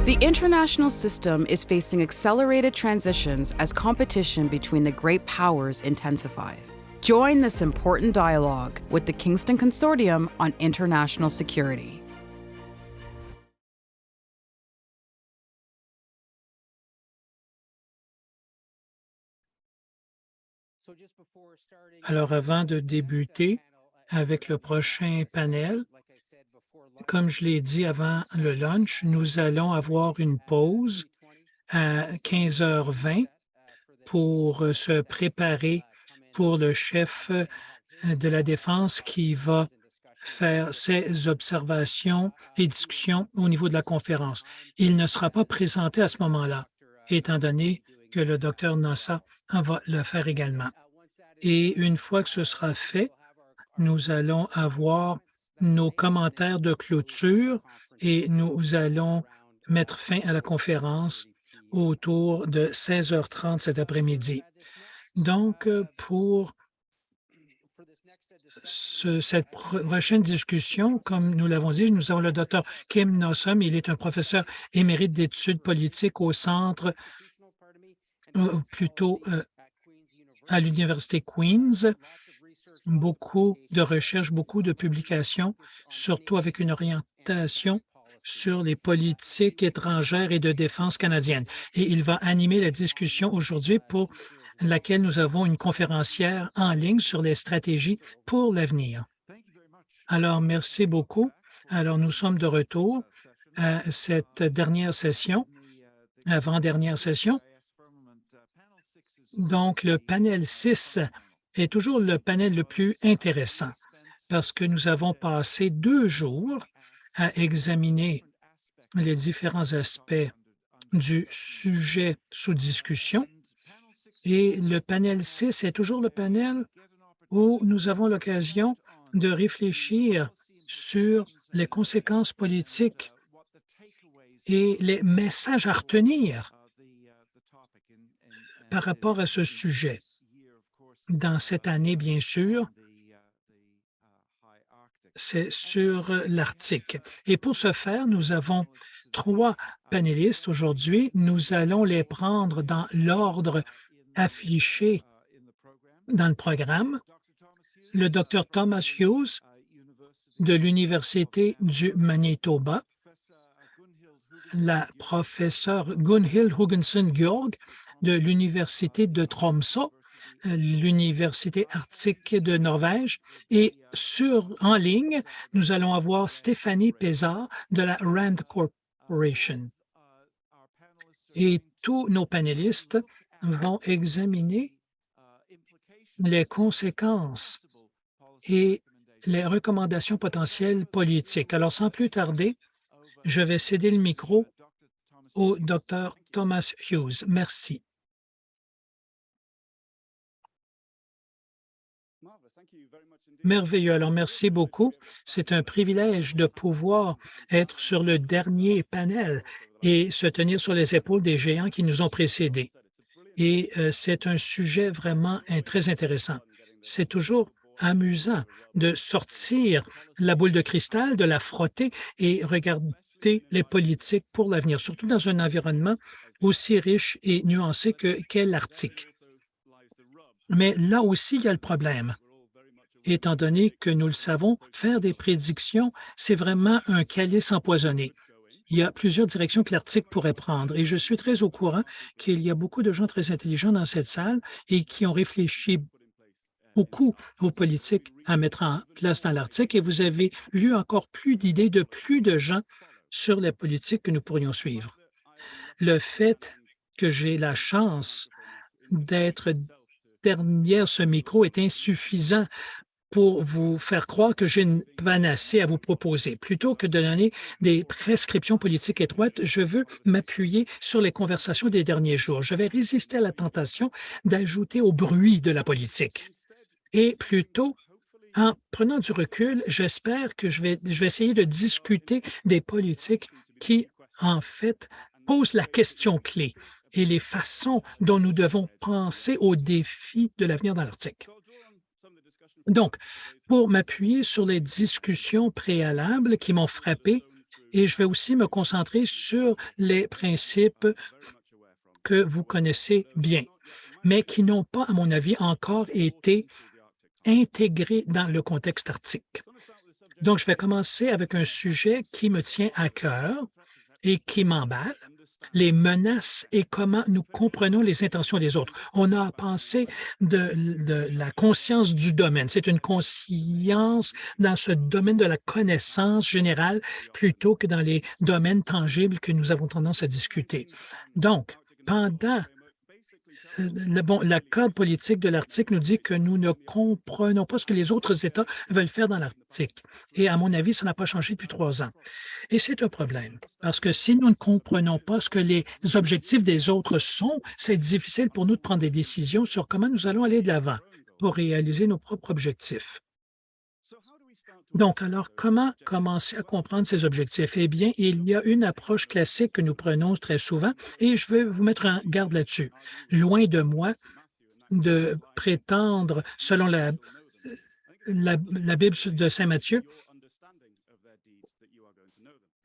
The international system is facing accelerated transitions as competition between the great powers intensifies. Join this important dialogue with the Kingston Consortium on International Security. Alors, avant de débuter avec le prochain panel, comme je l'ai dit avant le lunch, nous allons avoir une pause à 15h20 pour se préparer pour le chef de la Défense qui va faire ses observations et discussions au niveau de la conférence. Il ne sera pas présenté à ce moment-là, étant donné que le docteur Nossa va le faire également. Et une fois que ce sera fait, nous allons avoir nos commentaires de clôture et nous allons mettre fin à la conférence autour de 16h30 cet après-midi. Donc, pour cette prochaine discussion, comme nous l'avons dit, nous avons le docteur Kim Nossum. Il est un professeur émérite d'études politiques au centre, plutôt à l'Université Queen's. Beaucoup de recherches, beaucoup de publications, surtout avec une orientation sur les politiques étrangères et de défense canadiennes. Et il va animer la discussion aujourd'hui pour laquelle nous avons une conférencière en ligne sur les stratégies pour l'avenir. Alors, merci beaucoup. Alors, nous sommes de retour à cette dernière session, avant-dernière session. Donc, le panel 6 est toujours le panel le plus intéressant parce que nous avons passé 2 jours à examiner les différents aspects du sujet sous discussion. Et le panel 6 est toujours le panel où nous avons l'occasion de réfléchir sur les conséquences politiques et les messages à retenir par rapport à ce sujet. Dans cette année, bien sûr, c'est sur l'Arctique. Et pour ce faire, nous avons 3 panélistes aujourd'hui. Nous allons les prendre dans l'ordre affiché dans le programme. Le Dr Thomas Hughes de l'Université du Manitoba, la professeure Gunhild Huggenson-Georg de l'Université de Tromsø, l'Université arctique de Norvège, et en ligne, nous allons avoir Stéphanie Pézard de la RAND Corporation. Et tous nos panélistes vont examiner les conséquences et les recommandations potentielles politiques. Alors, sans plus tarder, je vais céder le micro au Dr Thomas Hughes. Merci. Merveilleux. Alors, merci beaucoup. C'est un privilège de pouvoir être sur le dernier panel et se tenir sur les épaules des géants qui nous ont précédés. Et c'est un sujet vraiment très intéressant. C'est toujours amusant de sortir la boule de cristal, de la frotter et regarder les politiques pour l'avenir, surtout dans un environnement aussi riche et nuancé qu'est l'Arctique. Mais là aussi, il y a le problème. Étant donné que nous le savons, faire des prédictions, c'est vraiment un calice empoisonné. Il y a plusieurs directions que l'Arctique pourrait prendre et je suis très au courant qu'il y a beaucoup de gens très intelligents dans cette salle et qui ont réfléchi beaucoup aux politiques à mettre en place dans l'Arctique et vous avez eu encore plus d'idées de plus de gens sur les politiques que nous pourrions suivre. Le fait que j'ai la chance d'être derrière ce micro est insuffisant pour vous faire croire que j'ai une panacée à vous proposer. Plutôt que de donner des prescriptions politiques étroites, je veux m'appuyer sur les conversations des derniers jours. Je vais résister à la tentation d'ajouter au bruit de la politique. Et plutôt, en prenant du recul, j'espère que je vais essayer de discuter des politiques qui, en fait, posent la question clé et les façons dont nous devons penser aux défis de l'avenir dans l'Arctique. Donc, pour m'appuyer sur les discussions préalables qui m'ont frappé Et je vais aussi me concentrer sur les principes que vous connaissez bien, mais qui n'ont pas, à mon avis, encore été intégrés dans le contexte arctique. Donc, je vais commencer avec un sujet qui me tient à cœur et qui m'emballe, les menaces et comment nous comprenons les intentions des autres. On a pensé de la conscience du domaine. C'est une conscience dans ce domaine de la connaissance générale plutôt que dans les domaines tangibles que nous avons tendance à discuter. Donc, pendant la cadre politique de l'Arctique nous dit que nous ne comprenons pas ce que les autres États veulent faire dans l'Arctique. Et à mon avis, ça n'a pas changé depuis 3 ans. Et c'est un problème, parce que si nous ne comprenons pas ce que les objectifs des autres sont, c'est difficile pour nous de prendre des décisions sur comment nous allons aller de l'avant pour réaliser nos propres objectifs. Donc, alors, comment commencer à comprendre ces objectifs? Eh bien, il y a une approche classique que nous prenons très souvent et je veux vous mettre en garde là-dessus. Loin de moi de prétendre, selon la Bible de Saint Matthieu,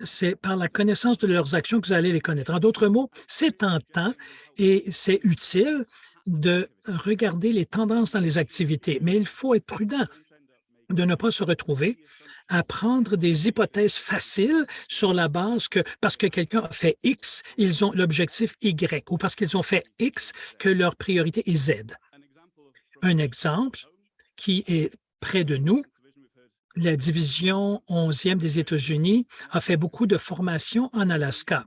c'est par la connaissance de leurs actions que vous allez les connaître. En d'autres mots, c'est tentant et c'est utile de regarder les tendances dans les activités, mais il faut être prudent de ne pas se retrouver à prendre des hypothèses faciles sur la base que parce que quelqu'un a fait X, ils ont l'objectif Y, ou parce qu'ils ont fait X, que leur priorité est Z. Un exemple qui est près de nous, la division 11e des États-Unis a fait beaucoup de formations en Alaska.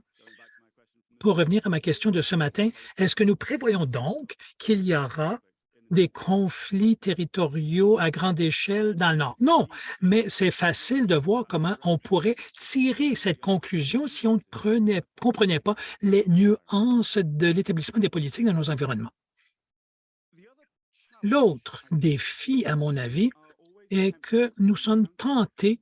Pour revenir à ma question de ce matin, est-ce que nous prévoyons donc qu'il y aura des conflits territoriaux à grande échelle dans le Nord? Non, mais c'est facile de voir comment on pourrait tirer cette conclusion si on ne comprenait pas les nuances de l'établissement des politiques dans nos environnements. L'autre défi, à mon avis, est que nous sommes tentés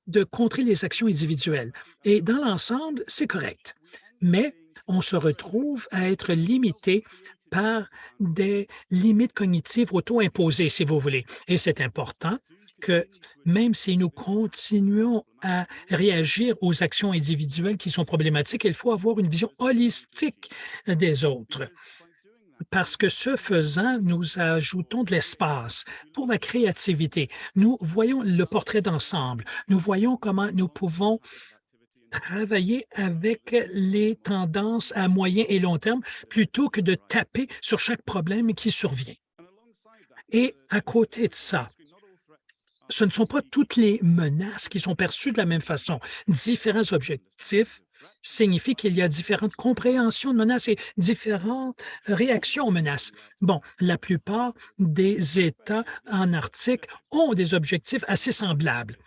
de contrer les actions individuelles. Et dans l'ensemble, c'est correct. Mais on se retrouve à être limité par des limites cognitives auto-imposées, si vous voulez. Et c'est important que même si nous continuons à réagir aux actions individuelles qui sont problématiques, il faut avoir une vision holistique des autres. Parce que ce faisant, nous ajoutons de l'espace pour la créativité. Nous voyons le portrait d'ensemble. Nous voyons comment nous pouvons travailler avec les tendances à moyen et long terme plutôt que de taper sur chaque problème qui survient. Et à côté de ça, ce ne sont pas toutes les menaces qui sont perçues de la même façon. Différents objectifs signifie qu'il y a différentes compréhensions de menaces et différentes réactions aux menaces. Bon, la plupart des États en Arctique ont des objectifs assez semblables,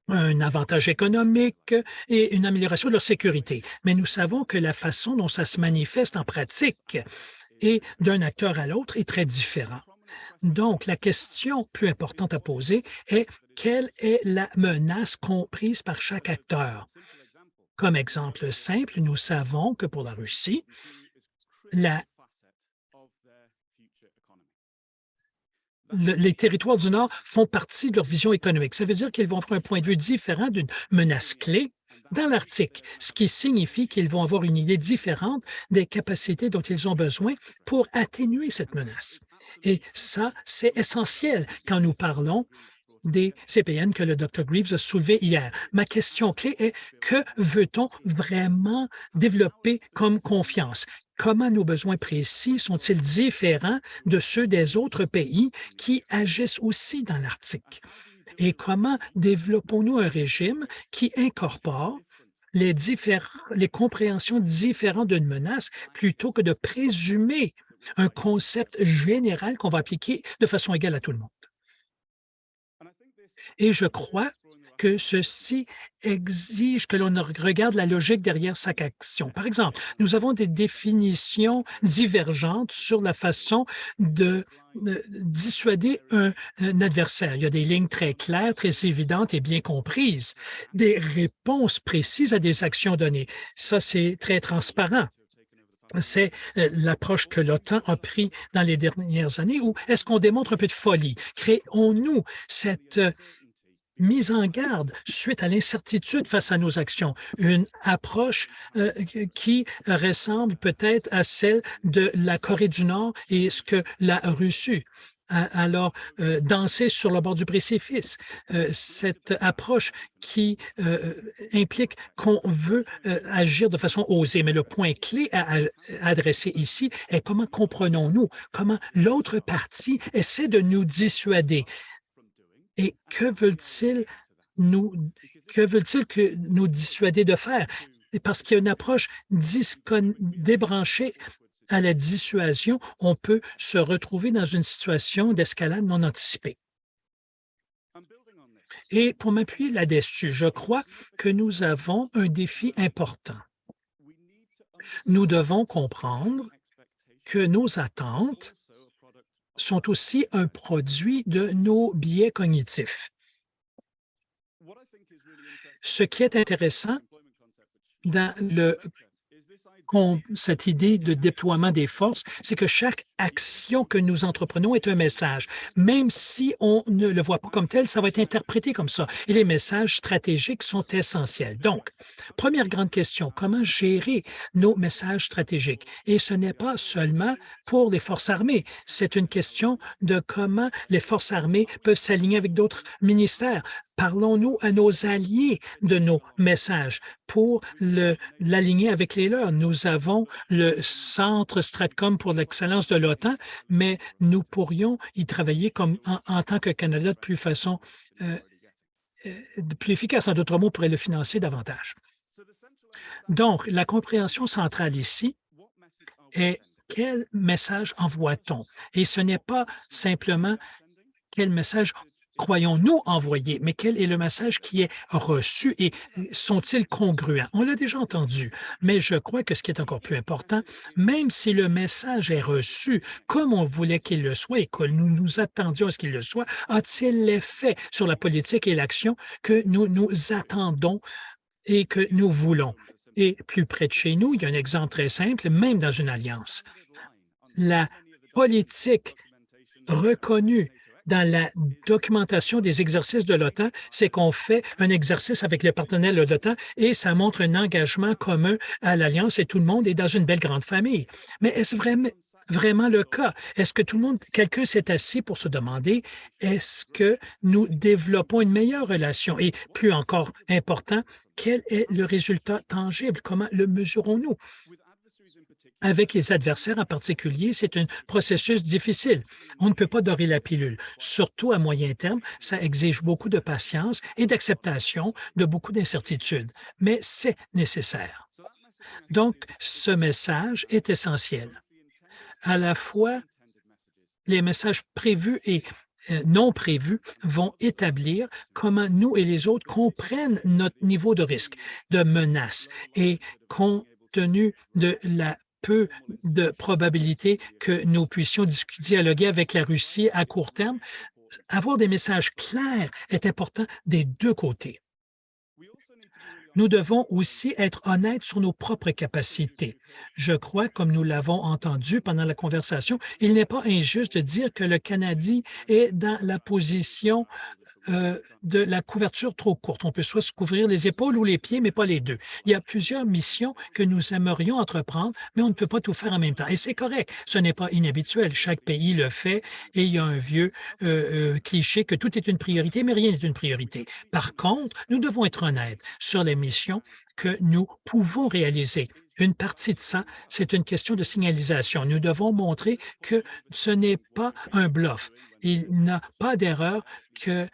un avantage économique et une amélioration de leur sécurité. Mais nous savons que la façon dont ça se manifeste en pratique et d'un acteur à l'autre est très différent. Donc, la question plus importante à poser est quelle est la menace comprise par chaque acteur? Comme exemple simple, nous savons que pour la Russie, la les territoires du Nord font partie de leur vision économique. Ça veut dire qu'ils vont avoir un point de vue différent d'une menace clé dans l'Arctique, ce qui signifie qu'ils vont avoir une idée différente des capacités dont ils ont besoin pour atténuer cette menace. Et ça, c'est essentiel quand nous parlons des CPN que le Dr. Greaves a soulevé hier. Ma question clé est que veut-on vraiment développer comme confiance? Comment nos besoins précis sont-ils différents de ceux des autres pays qui agissent aussi dans l'Arctique? Et comment développons-nous un régime qui incorpore les compréhensions différentes d'une menace plutôt que de présumer un concept général qu'on va appliquer de façon égale à tout le monde? Et je crois que ceci exige que l'on regarde la logique derrière chaque action. Par exemple, nous avons des définitions divergentes sur la façon de dissuader un adversaire. Il y a des lignes très claires, très évidentes et bien comprises, des réponses précises à des actions données. Ça, c'est très transparent. C'est l'approche que l'OTAN a pris dans les dernières années ou est-ce qu'on démontre un peu de folie? Créons-nous cette mise en garde suite à l'incertitude face à nos actions, une approche qui ressemble peut-être à celle de la Corée du Nord et ce que la Russie. Alors, danser sur le bord du précipice, cette approche qui implique qu'on veut agir de façon osée. Mais le point clé à adresser ici est comment comprenons-nous, comment l'autre partie essaie de nous dissuader. Et nous, que veulent-ils que nous dissuader de faire? Parce qu'il y a une approche débranchée à la dissuasion, on peut se retrouver dans une situation d'escalade non anticipée. Et pour m'appuyer là-dessus, je crois que nous avons un défi important. Nous devons comprendre que nos attentes sont aussi un produit de nos biais cognitifs. Ce qui est intéressant dans cette idée de déploiement des forces, c'est que chaque action que nous entreprenons est un message. Même si on ne le voit pas comme tel, ça va être interprété comme ça. Et les messages stratégiques sont essentiels. Donc, première grande question, comment gérer nos messages stratégiques? Et ce n'est pas seulement pour les forces armées, c'est une question de comment les forces armées peuvent s'aligner avec d'autres ministères. Parlons-nous à nos alliés de nos messages pour l'aligner avec les leurs. Nous avons le Centre Stratcom pour l'excellence de l'OTAN, mais nous pourrions y travailler comme en tant que Canada de plus efficace. En d'autres mots, on pourrait le financer davantage. Donc, la compréhension centrale ici est quel message envoie-t-on? Et ce n'est pas simplement quel message croyons-nous envoyer, mais quel est le message qui est reçu et sont-ils congruents? On l'a déjà entendu, mais je crois que ce qui est encore plus important, même si le message est reçu comme on voulait qu'il le soit et que nous nous attendions à ce qu'il le soit, a-t-il l'effet sur la politique et l'action que nous attendons et que nous voulons? Et plus près de chez nous, il y a un exemple très simple, même dans une alliance. La politique reconnue dans la documentation des exercices de l'OTAN, c'est qu'on fait un exercice avec les partenaires de l'OTAN et ça montre un engagement commun à l'Alliance et tout le monde est dans une belle grande famille. Mais est-ce vraiment le cas? Est-ce que quelqu'un s'est assis pour se demander, est-ce que nous développons une meilleure relation? Et plus encore important, quel est le résultat tangible? Comment le mesurons-nous? Avec les adversaires en particulier, c'est un processus difficile. On ne peut pas dorer la pilule. Surtout à moyen terme, ça exige beaucoup de patience et d'acceptation de beaucoup d'incertitudes, mais c'est nécessaire. Donc, ce message est essentiel. À la fois, les messages prévus et non prévus vont établir comment nous et les autres comprennent notre niveau de risque, de menace et compte tenu de la peu de probabilité que nous puissions dialoguer avec la Russie à court terme. Avoir des messages clairs est important des deux côtés. Nous devons aussi être honnêtes sur nos propres capacités. Je crois, comme nous l'avons entendu pendant la conversation, il n'est pas injuste de dire que le Canadien est dans la position de la couverture trop courte. On peut soit se couvrir les épaules ou les pieds, mais pas les deux. Il y a plusieurs missions que nous aimerions entreprendre, mais on ne peut pas tout faire en même temps. Et c'est correct. Ce n'est pas inhabituel. Chaque pays le fait et il y a un vieux cliché que tout est une priorité, mais rien n'est une priorité. Par contre, nous devons être honnêtes sur les missions que nous pouvons réaliser. Une partie de ça, c'est une question de signalisation. Nous devons montrer que ce n'est pas un bluff. Il n'y a pas d'erreur que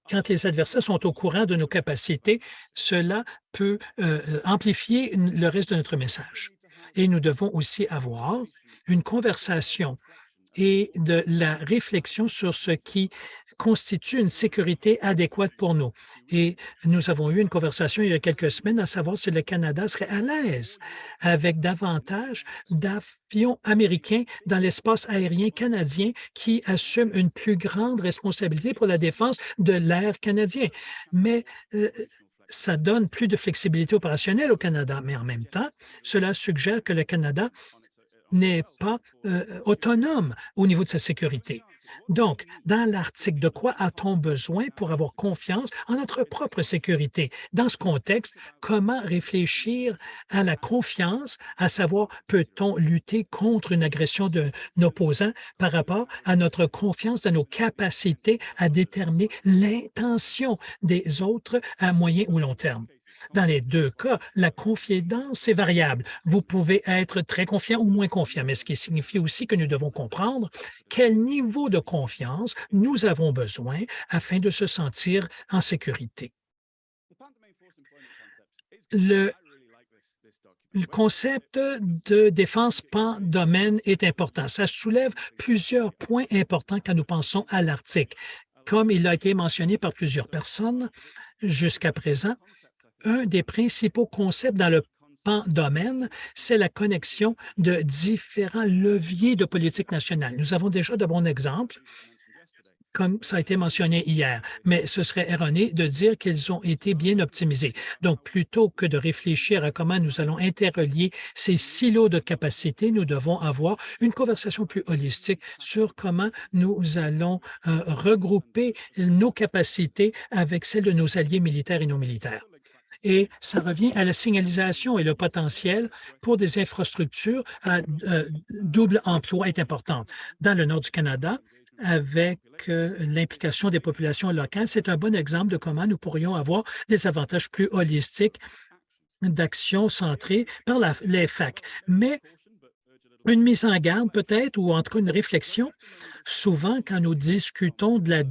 quand les adversaires sont au courant de nos capacités, cela peut amplifier le reste de notre message. Et nous devons aussi avoir une conversation et de la réflexion sur ce qui constitue une sécurité adéquate pour nous. Et nous avons eu une conversation il y a quelques semaines à savoir si le Canada serait à l'aise avec davantage d'avions américains dans l'espace aérien canadien qui assument une plus grande responsabilité pour la défense de l'air canadien. Mais ça donne plus de flexibilité opérationnelle au Canada, mais en même temps, cela suggère que le Canada n'est pas autonome au niveau de sa sécurité. Donc, dans l'Arctique, de quoi a-t-on besoin pour avoir confiance en notre propre sécurité? Dans ce contexte, comment réfléchir à la confiance, à savoir, peut-on lutter contre une agression d'un opposant par rapport à notre confiance dans nos capacités à déterminer l'intention des autres à moyen ou long terme? Dans les 2 cas, la confidence est variable. Vous pouvez être très confiant ou moins confiant, mais ce qui signifie aussi que nous devons comprendre quel niveau de confiance nous avons besoin afin de se sentir en sécurité. Le le concept de défense pan-domaine est important. Ça soulève plusieurs points importants quand nous pensons à l'Arctique. Comme il a été mentionné par plusieurs personnes jusqu'à présent, un des principaux concepts dans le pan-domaine, c'est la connexion de différents leviers de politique nationale. Nous avons déjà de bons exemples, comme ça a été mentionné hier, mais ce serait erroné de dire qu'ils ont été bien optimisés. Donc, plutôt que de réfléchir à comment nous allons interrelier ces silos de capacité, nous devons avoir une conversation plus holistique sur comment nous allons regrouper nos capacités avec celles de nos alliés militaires et non militaires. Et ça revient à la signalisation et le potentiel pour des infrastructures à double emploi est important. Dans le nord du Canada, avec l'implication des populations locales, c'est un bon exemple de comment nous pourrions avoir des avantages plus holistiques d'action centrée par les FAC. Mais une mise en garde peut-être, ou en tout cas une réflexion, souvent quand nous discutons de la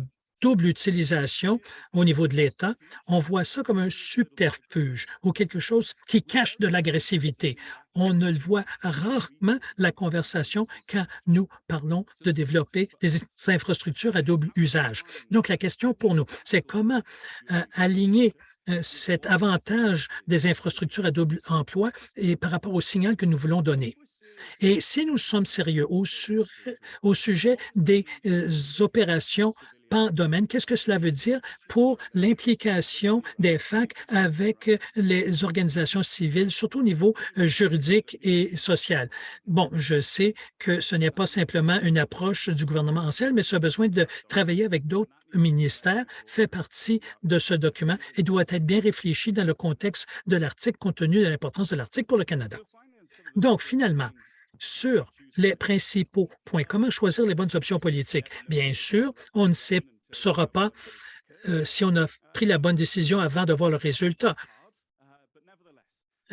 double utilisation au niveau de l'État, on voit ça comme un subterfuge ou quelque chose qui cache de l'agressivité. On ne le voit rarement, la conversation, quand nous parlons de développer des infrastructures à double usage. Donc, la question pour nous, c'est comment aligner cet avantage des infrastructures à double emploi et par rapport au signal que nous voulons donner. Et si nous sommes sérieux au sujet des opérations pan-domaine, qu'est-ce que cela veut dire pour l'implication des FAC avec les organisations civiles, surtout au niveau juridique et social? Bon, je sais que ce n'est pas simplement une approche du gouvernement ancien, mais ce besoin de travailler avec d'autres ministères fait partie de ce document et doit être bien réfléchi dans le contexte de l'Arctique, compte tenu de l'importance de l'Arctique pour le Canada. Donc, finalement, sur les principaux points, comment choisir les bonnes options politiques? Bien sûr, on ne saura pas si on a pris la bonne décision avant de voir le résultat.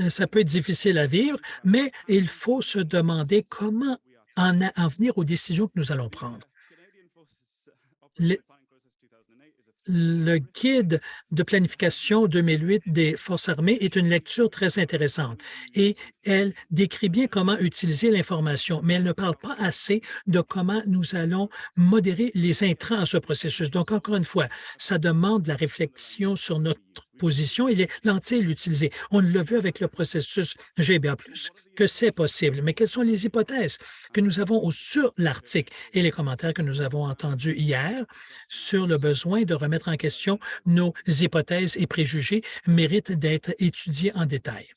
Ça peut être difficile à vivre, mais il faut se demander comment en venir aux décisions que nous allons prendre. Le guide de planification 2008 des Forces armées est une lecture très intéressante et elle décrit bien comment utiliser l'information, mais elle ne parle pas assez de comment nous allons modérer les intrants à ce processus. Donc, encore une fois, ça demande de la réflexion sur notre position et les lentilles utilisées. On l'a vu avec le processus GBA+, que c'est possible. Mais quelles sont les hypothèses que nous avons sur l'Arctique et les commentaires que nous avons entendus hier sur le besoin de remettre en question nos hypothèses et préjugés méritent d'être étudiés en détail.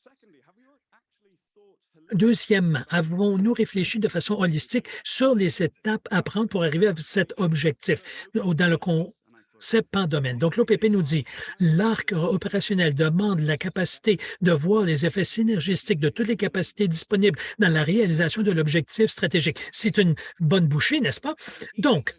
Deuxièmement, avons-nous réfléchi de façon holistique sur les étapes à prendre pour arriver à cet objectif dans le concept pan-domaine? Donc, l'OPP nous dit l'arc opérationnel demande la capacité de voir les effets synergistiques de toutes les capacités disponibles dans la réalisation de l'objectif stratégique. C'est une bonne bouchée, n'est-ce pas? Donc,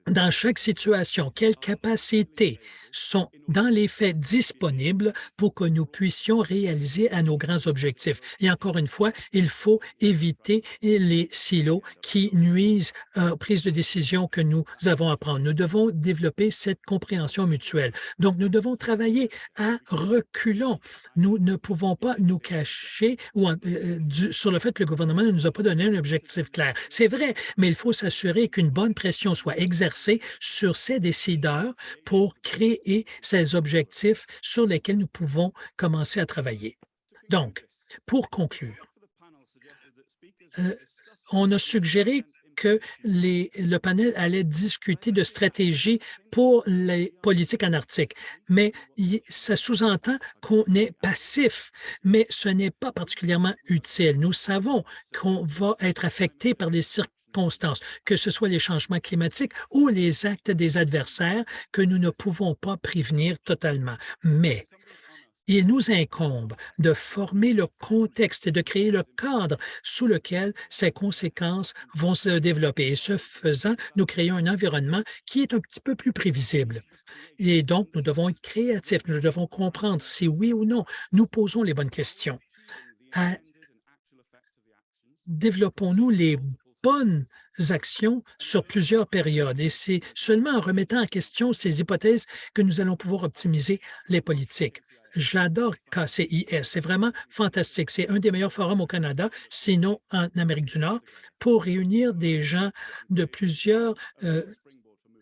dans chaque situation, quelles capacités sont dans les faits disponibles pour que nous puissions réaliser à nos grands objectifs. Et encore une fois, il faut éviter les silos qui nuisent aux prises de décision que nous avons à prendre. Nous devons développer cette compréhension mutuelle. Donc, nous devons travailler à reculons. Nous ne pouvons pas nous cacher sur le fait que le gouvernement ne nous a pas donné un objectif clair. C'est vrai, mais il faut s'assurer qu'une bonne pression soit exercée sur ces décideurs pour créer ces objectifs sur lesquels nous pouvons commencer à travailler. Donc, pour conclure, on a suggéré que le panel allait discuter de stratégies pour les politiques en Arctique. Mais ça sous-entend qu'on est passif, mais ce n'est pas particulièrement utile. Nous savons qu'on va être affecté par des circonstances, que ce soit les changements climatiques ou les actes des adversaires que nous ne pouvons pas prévenir totalement. Mais il nous incombe de former le contexte et de créer le cadre sous lequel ces conséquences vont se développer. Et ce faisant, nous créons un environnement qui est un petit peu plus prévisible. Et donc, nous devons être créatifs, nous devons comprendre si oui ou non nous posons les bonnes questions. Développons-nous les bonnes actions sur plusieurs périodes. Et c'est seulement en remettant en question ces hypothèses que nous allons pouvoir optimiser les politiques. J'adore KCIS, c'est vraiment fantastique. C'est un des meilleurs forums au Canada, sinon en Amérique du Nord, pour réunir des gens de plusieurs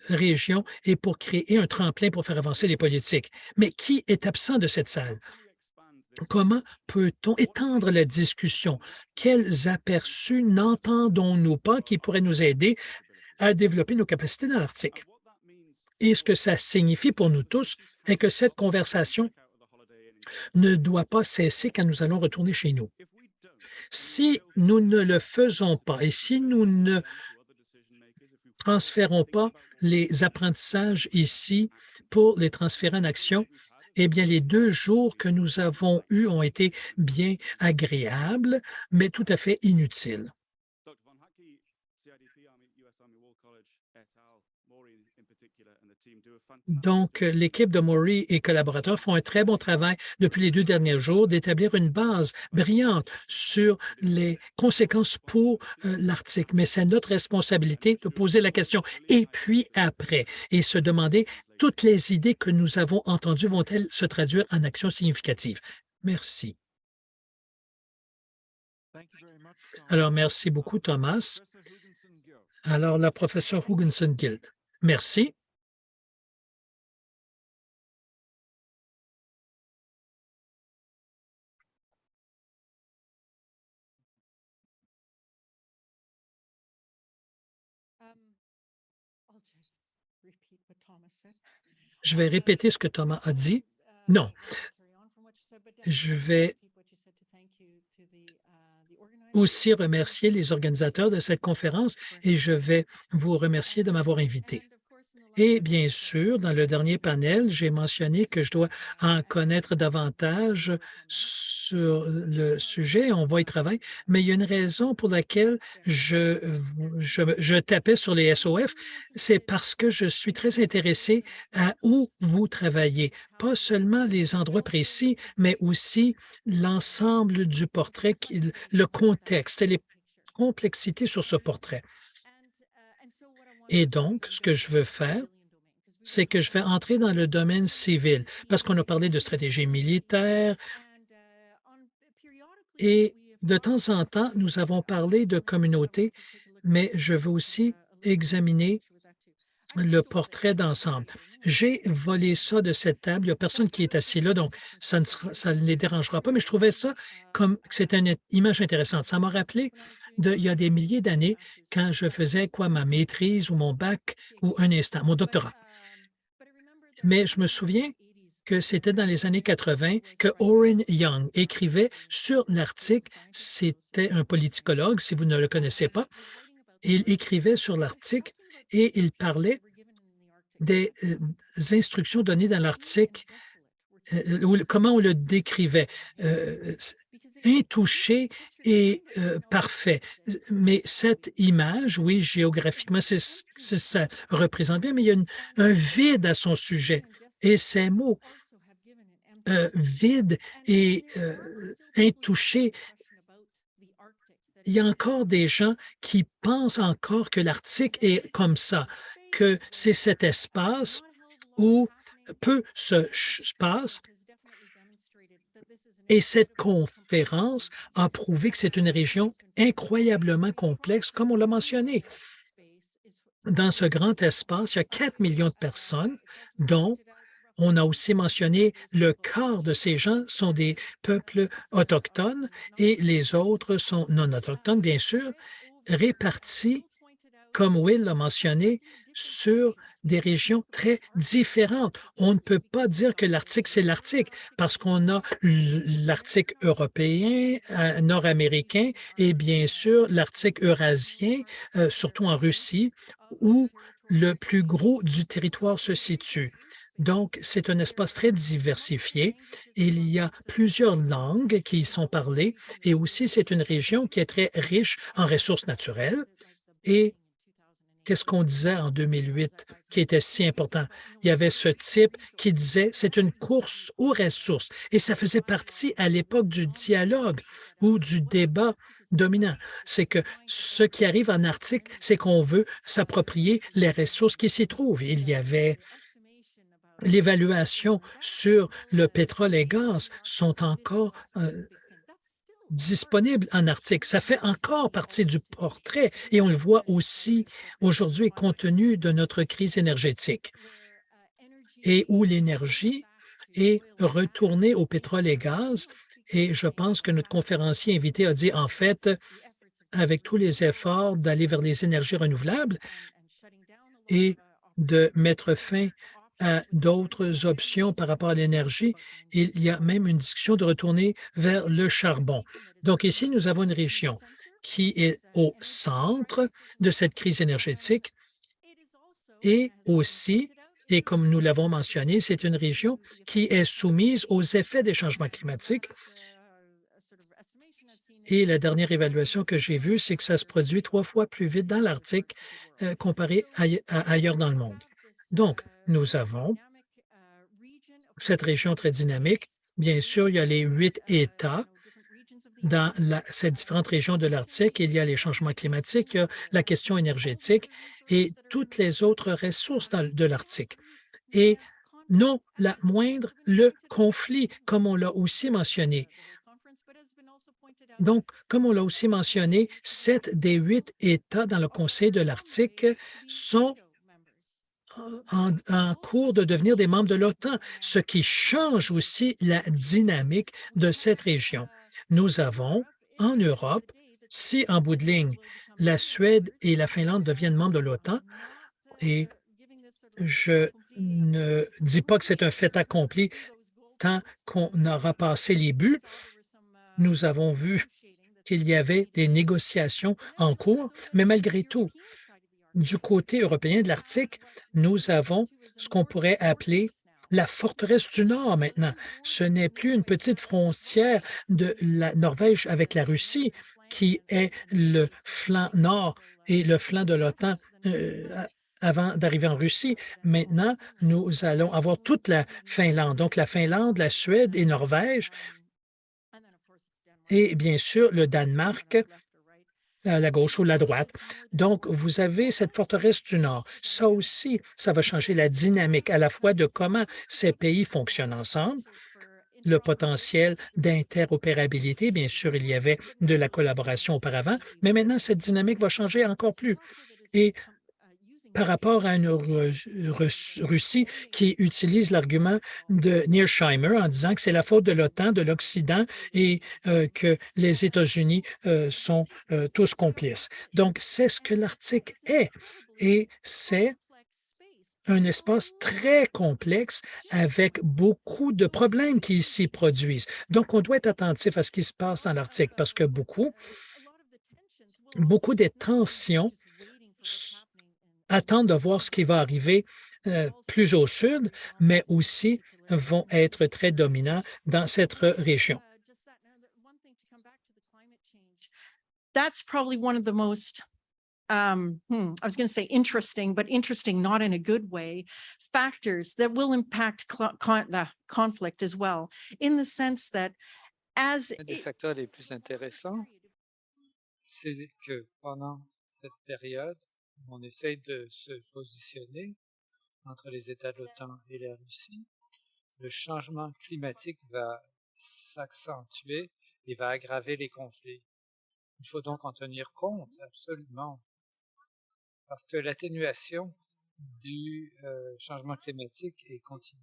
régions et pour créer un tremplin pour faire avancer les politiques. Mais qui est absent de cette salle? Comment peut-on étendre la discussion? Quels aperçus n'entendons-nous pas qui pourraient nous aider à développer nos capacités dans l'Arctique? Et ce que ça signifie pour nous tous est que cette conversation ne doit pas cesser quand nous allons retourner chez nous. Si nous ne le faisons pas et si nous ne transférons pas les apprentissages ici pour les transférer en action, eh bien, les 2 jours que nous avons eus ont été bien agréables, mais tout à fait inutiles. Donc, l'équipe de Maury et collaborateurs font un très bon travail depuis les 2 derniers jours d'établir une base brillante sur les conséquences pour l'Arctique. Mais c'est notre responsabilité de poser la question et puis après et se demander toutes les idées que nous avons entendues vont-elles se traduire en actions significatives? Merci. Alors, merci beaucoup, Thomas. Alors, la professeure Hoogenson-Guild. Merci. Je vais répéter ce que Thomas a dit. Non, je vais aussi remercier les organisateurs de cette conférence et je vais vous remercier de m'avoir invité. Et bien sûr, dans le dernier panel, j'ai mentionné que je dois en connaître davantage sur le sujet. On va y travailler, mais il y a une raison pour laquelle je tapais sur les SOF. C'est parce que je suis très intéressé à où vous travaillez, pas seulement les endroits précis, mais aussi l'ensemble du portrait, le contexte et les complexités sur ce portrait. Et donc, ce que je veux faire, c'est que je vais entrer dans le domaine civil parce qu'on a parlé de stratégie militaire et de temps en temps, nous avons parlé de communauté, mais je veux aussi examiner le portrait d'ensemble. J'ai volé ça de cette table. Il n'y a personne qui est assis là, donc ça ne les dérangera pas, mais je trouvais ça comme que c'était une image intéressante. Ça m'a rappelé il y a des milliers d'années quand je faisais ma maîtrise ou mon bac ou un instant, mon doctorat. Mais je me souviens que c'était dans les années 80 que Oren Young écrivait sur l'Arctique. C'était un politicologue, si vous ne le connaissez pas. Il écrivait sur l'Arctique et il parlait des instructions données dans l'Arctique, comment on le décrivait, intouché et parfait. Mais cette image, oui, géographiquement, ça représente bien, mais il y a un vide à son sujet. Et ces mots, vide et intouché, il y a encore des gens qui pensent encore que l'Arctique est comme ça, que c'est cet espace où peu se passe. Et cette conférence a prouvé que c'est une région incroyablement complexe, comme on l'a mentionné. Dans ce grand espace, il y a 4 millions de personnes, dont on a aussi mentionné le quart de ces gens sont des peuples autochtones et les autres sont non autochtones, bien sûr, répartis comme Will l'a mentionné, sur des régions très différentes. On ne peut pas dire que l'Arctique, c'est l'Arctique, parce qu'on a l'Arctique européen, nord-américain et bien sûr l'Arctique eurasien, surtout en Russie, où le plus gros du territoire se situe. Donc, c'est un espace très diversifié. Il y a plusieurs langues qui y sont parlées et aussi c'est une région qui est très riche en ressources naturelles. Et qu'est-ce qu'on disait en 2008 qui était si important? Il y avait ce type qui disait c'est une course aux ressources et ça faisait partie à l'époque du dialogue ou du débat dominant. C'est que ce qui arrive en Arctique, c'est qu'on veut s'approprier les ressources qui s'y trouvent. Il y avait l'évaluation sur le pétrole et gaz sont encore disponibles en Arctique. Ça fait encore partie du portrait et on le voit aussi aujourd'hui compte tenu de notre crise énergétique et où l'énergie est retournée au pétrole et gaz. Et je pense que notre conférencier invité a dit, en fait, avec tous les efforts d'aller vers les énergies renouvelables et de mettre fin à d'autres options par rapport à l'énergie. Il y a même une discussion de retourner vers le charbon. Donc ici, nous avons une région qui est au centre de cette crise énergétique et aussi, et comme nous l'avons mentionné, c'est une région qui est soumise aux effets des changements climatiques. Et la dernière évaluation que j'ai vue, c'est que ça se produit 3 fois plus vite dans l'Arctique comparé à ailleurs dans le monde. Donc, nous avons cette région très dynamique. Bien sûr, il y a les 8 États dans ces différentes régions de l'Arctique. Il y a les changements climatiques, il y a la question énergétique et toutes les autres ressources de l'Arctique. Et non la moindre, le conflit, comme on l'a aussi mentionné. Donc, comme on l'a aussi mentionné, 7 des 8 États dans le Conseil de l'Arctique sont en cours de devenir des membres de l'OTAN, ce qui change aussi la dynamique de cette région. Nous avons en Europe, si en bout de ligne, la Suède et la Finlande deviennent membres de l'OTAN, et je ne dis pas que c'est un fait accompli tant qu'on aura passé les buts, nous avons vu qu'il y avait des négociations en cours, mais malgré tout, du côté européen de l'Arctique, nous avons ce qu'on pourrait appeler la forteresse du Nord maintenant. Ce n'est plus une petite frontière de la Norvège avec la Russie qui est le flanc nord et le flanc de l'OTAN avant d'arriver en Russie. Maintenant, nous allons avoir toute la Finlande, donc la Finlande, la Suède et Norvège, et bien sûr le Danemark à la gauche ou la droite. Donc, vous avez cette forteresse du Nord. Ça aussi, ça va changer la dynamique à la fois de comment ces pays fonctionnent ensemble, le potentiel d'interopérabilité. Bien sûr, il y avait de la collaboration auparavant, mais maintenant, cette dynamique va changer encore plus. Et par rapport à une Russie qui utilise l'argument de Nearsheimer en disant que c'est la faute de l'OTAN, de l'Occident et que les États-Unis sont tous complices. Donc, c'est ce que l'Arctique est et c'est un espace très complexe avec beaucoup de problèmes qui s'y produisent. Donc, on doit être attentif à ce qui se passe dans l'Arctique parce que beaucoup des tensions attendent de voir ce qui va arriver plus au sud, mais aussi vont être très dominants dans cette région. That's probably one of the most I was going to say interesting, but interesting not in a good way, factors that will impact the conflict as well, in the sense that as Un des facteurs les plus intéressants, c'est que pendant cette période, on essaye de se positionner entre les États de l'OTAN et la Russie. Le changement climatique va s'accentuer et va aggraver les conflits. Il faut donc en tenir compte, absolument, parce que l'atténuation du changement climatique est continue.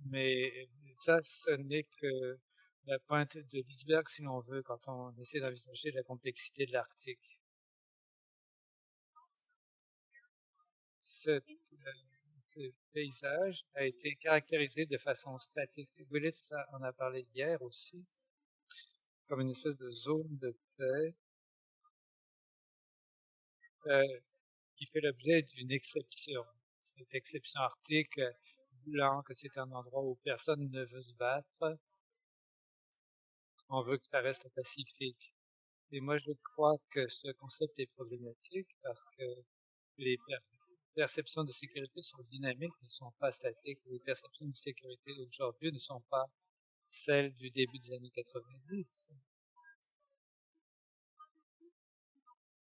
Mais ça, ce n'est que la pointe de l'iceberg, si l'on veut, quand on essaie d'envisager la complexité de l'Arctique. ce paysage a été caractérisé de façon statique. Willis en a parlé hier aussi, comme une espèce de zone de paix qui fait l'objet d'une exception. Cette exception arctique, voulant que c'est un endroit où personne ne veut se battre, on veut que ça reste pacifique. Et moi, je crois que ce concept est problématique parce que les perceptions de sécurité sont dynamiques, ne sont pas statiques. Les perceptions de sécurité d'aujourd'hui ne sont pas celles du début des années 90.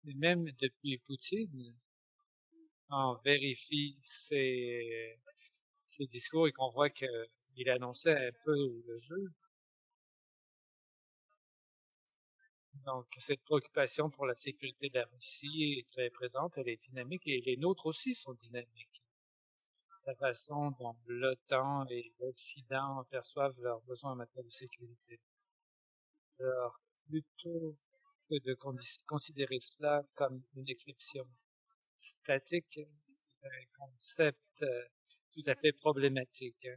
Et même depuis Poutine, on vérifie ses discours et qu'on voit qu'il annonçait un peu le jeu. Donc, cette préoccupation pour la sécurité de la Russie est très présente, elle est dynamique et les nôtres aussi sont dynamiques. La façon dont l'OTAN et l'Occident perçoivent leurs besoins en matière de sécurité. Alors, plutôt que de considérer cela comme une exception statique, c'est un concept tout à fait problématique.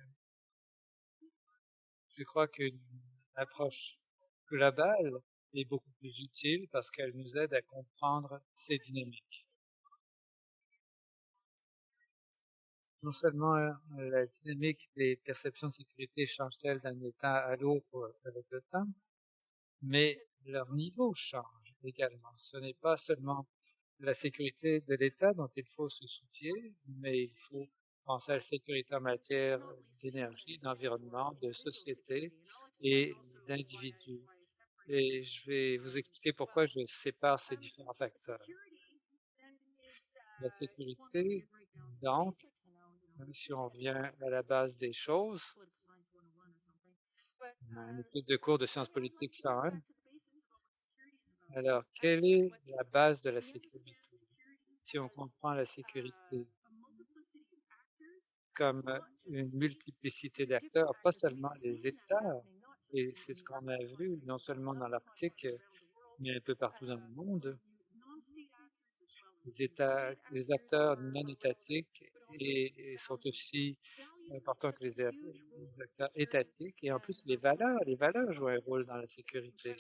Je crois qu'une approche globale est beaucoup plus utile parce qu'elle nous aide à comprendre ces dynamiques. Non seulement la dynamique des perceptions de sécurité change-t-elle d'un état à l'autre avec le temps, mais leur niveau change également. Ce n'est pas seulement la sécurité de l'État dont il faut se soucier, mais il faut penser à la sécurité en matière d'énergie, d'environnement, de société et d'individus. Et je vais vous expliquer pourquoi je sépare ces différents facteurs. La sécurité, donc, si on revient à la base des choses, un espèce de cours de sciences politiques 101. Alors, quelle est la base de la sécurité? Si on comprend la sécurité comme une multiplicité d'acteurs, pas seulement les États, et c'est ce qu'on a vu non seulement dans l'Arctique, mais un peu partout dans le monde, les acteurs non étatiques et sont aussi importants que les acteurs étatiques, et en plus les valeurs jouent un rôle dans la sécurité.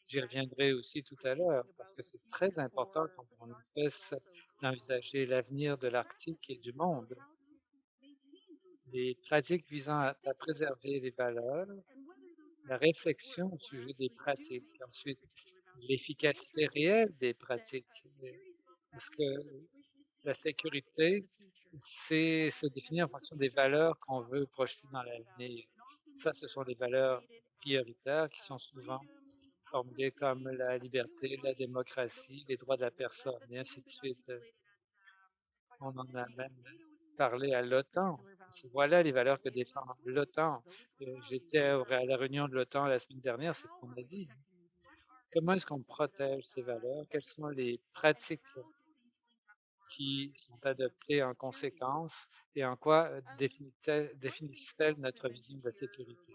J'y reviendrai aussi tout à l'heure parce que c'est très important quand on espèce d'envisager l'avenir de l'Arctique et du monde. Les pratiques visant à préserver les valeurs, la réflexion au sujet des pratiques, ensuite l'efficacité réelle des pratiques, parce que la sécurité, c'est se définir en fonction des valeurs qu'on veut projeter dans l'avenir. Ça, ce sont les valeurs prioritaires qui sont souvent formulées comme la liberté, la démocratie, les droits de la personne, et ainsi de suite. On en a même parlé à l'OTAN. Voilà les valeurs que défend l'OTAN. J'étais à la réunion de l'OTAN la semaine dernière, c'est ce qu'on a dit. Comment est-ce qu'on protège ces valeurs? Quelles sont les pratiques qui sont adoptées en conséquence et en quoi définissent-elles notre vision de la sécurité?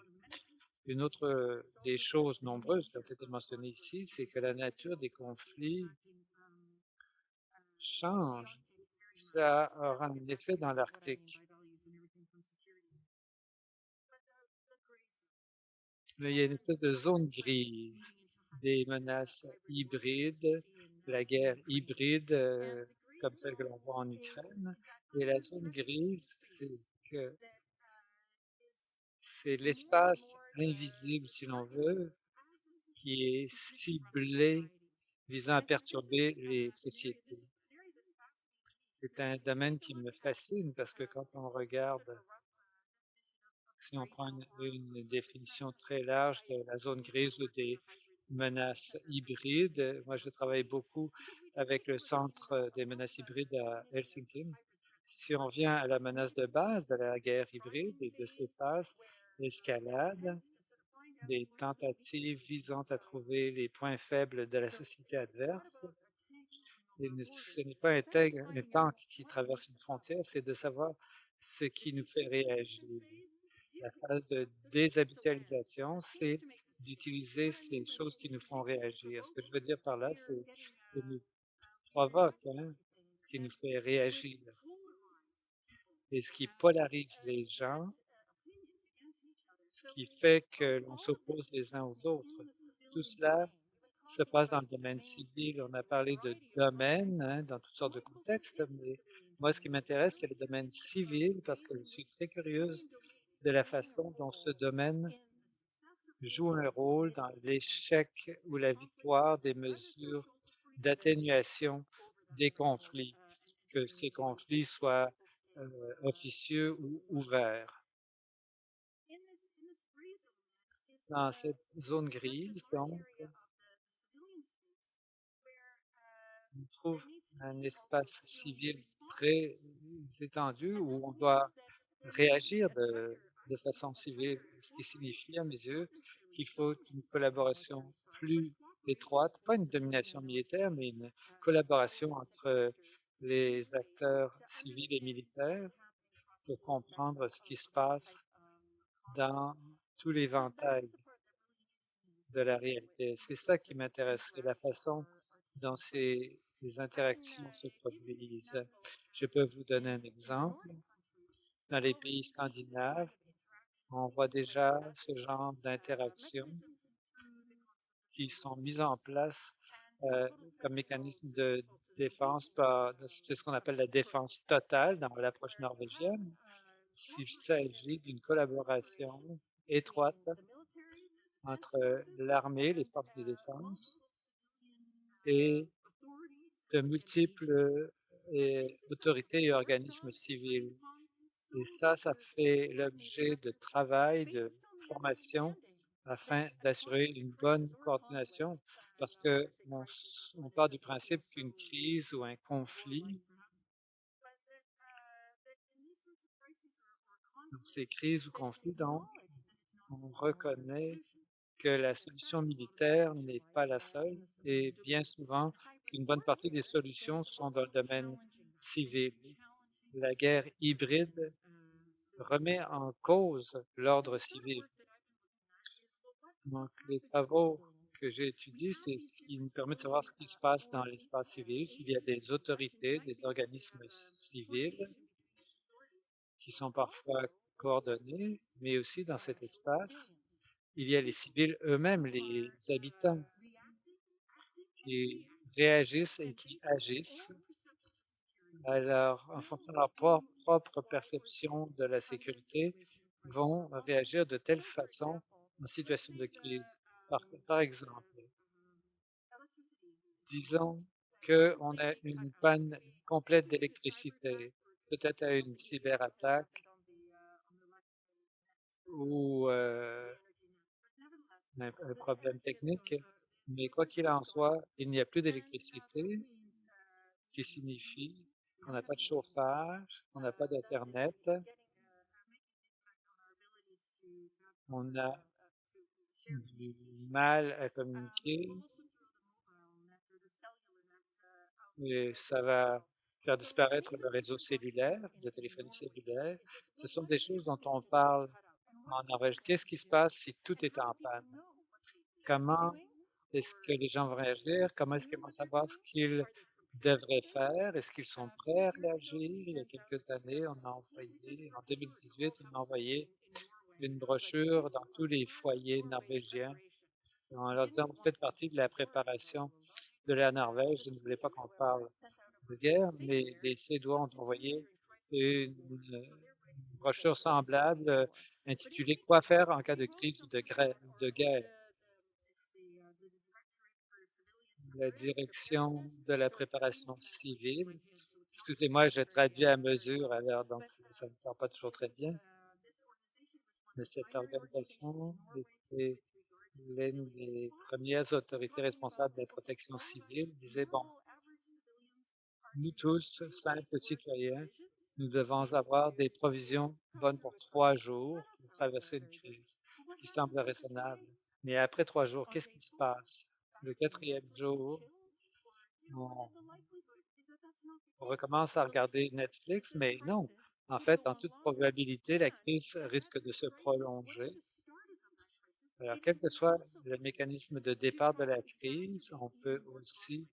Une autre des choses nombreuses qui ont été mentionnées ici, c'est que la nature des conflits change. Ça aura un effet dans l'Arctique. Mais il y a une espèce de zone grise, des menaces hybrides, la guerre hybride comme celle que l'on voit en Ukraine. Et la zone grise, c'est l'espace invisible, si l'on veut, qui est ciblé visant à perturber les sociétés. C'est un domaine qui me fascine parce que quand on regarde, si on prend une définition très large de la zone grise ou des menaces hybrides, moi je travaille beaucoup avec le Centre des menaces hybrides à Helsinki. Si on vient à la menace de base de la guerre hybride et de ses phases, l'escalade, des tentatives visant à trouver les points faibles de la société adverse, et ce n'est pas un tank qui traverse une frontière, c'est de savoir ce qui nous fait réagir. La phase de déshabitualisation, c'est d'utiliser ces choses qui nous font réagir. Ce que je veux dire par là, c'est que nous provoque, ce qui nous fait réagir. et ce qui polarise les gens, ce qui fait que l'on s'oppose les uns aux autres. Tout cela se passe dans le domaine civil. On a parlé de domaine hein, dans toutes sortes de contextes, mais moi, ce qui m'intéresse, c'est le domaine civil parce que je suis très curieuse de la façon dont ce domaine joue un rôle dans l'échec ou la victoire des mesures d'atténuation des conflits, que ces conflits soient officieux ou ouverts. Dans cette zone grise, donc, on trouve un espace civil très étendu où on doit réagir de façon civile, ce qui signifie, à mes yeux, qu'il faut une collaboration plus étroite, pas une domination militaire, mais une collaboration entre les acteurs civils et militaires pour comprendre ce qui se passe dans tous les ventails de la réalité. C'est ça qui m'intéresse, c'est la façon dont ces interactions se produisent. Je peux vous donner un exemple. Dans les pays scandinaves, on voit déjà ce genre d'interactions qui sont mises en place comme mécanisme de défense, c'est ce qu'on appelle la défense totale dans l'approche norvégienne. S'il s'agit d'une collaboration étroite entre l'armée, les forces de défense et de multiples autorités et organismes civils. Et ça fait l'objet de travail, de formation afin d'assurer une bonne coordination parce que on part du principe qu'une crise ou un conflit, dans ces crises ou conflits, donc, on reconnaît que la solution militaire n'est pas la seule et bien souvent qu'une bonne partie des solutions sont dans le domaine civil. La guerre hybride remet en cause l'ordre civil. Donc, les travaux que j'ai étudiés, c'est ce qui nous permet de savoir ce qui se passe dans l'espace civil, s'il y a des autorités, des organismes civils qui sont parfois coordonnés, mais aussi dans cet espace, il y a les civils eux-mêmes, les habitants qui réagissent et qui agissent en fonction de leur propre perception de la sécurité, vont réagir de telle façon en situation de crise. Par exemple, disons qu'on a une panne complète d'électricité, peut-être à une cyberattaque ou un problème technique, mais quoi qu'il en soit, il n'y a plus d'électricité, ce qui signifie qu'on n'a pas de chauffage, on n'a pas d'Internet, on a du mal à communiquer et ça va faire disparaître le réseau cellulaire, de téléphonie cellulaire. Ce sont des choses dont on parle en Norvège. Qu'est-ce qui se passe si tout est en panne? Comment est-ce que les gens vont réagir? Comment est-ce qu'ils vont savoir ce qu'ils devraient faire? Est-ce qu'ils sont prêts à réagir? Il y a quelques années, en 2018, on a envoyé une brochure dans tous les foyers norvégiens en leur disant, vous faites partie de la préparation de la Norvège. Je ne voulais pas qu'on parle de guerre, mais les Suédois ont envoyé une brochure semblable intitulée Quoi faire en cas de crise ou de guerre. La direction de la préparation civile. Excusez-moi, je traduis à mesure, alors donc ça ne sort pas toujours très bien. Mais cette organisation était l'une des premières autorités responsables de la protection civile, disait, bon, nous tous, simples citoyens, nous devons avoir des provisions bonnes pour 3 jours pour traverser une crise, ce qui semble raisonnable. Mais après 3 jours, qu'est-ce qui se passe? Le 4e jour, on recommence à regarder Netflix, mais non. En fait, en toute probabilité, la crise risque de se prolonger. Alors, quel que soit le mécanisme de départ de la crise, on peut aussi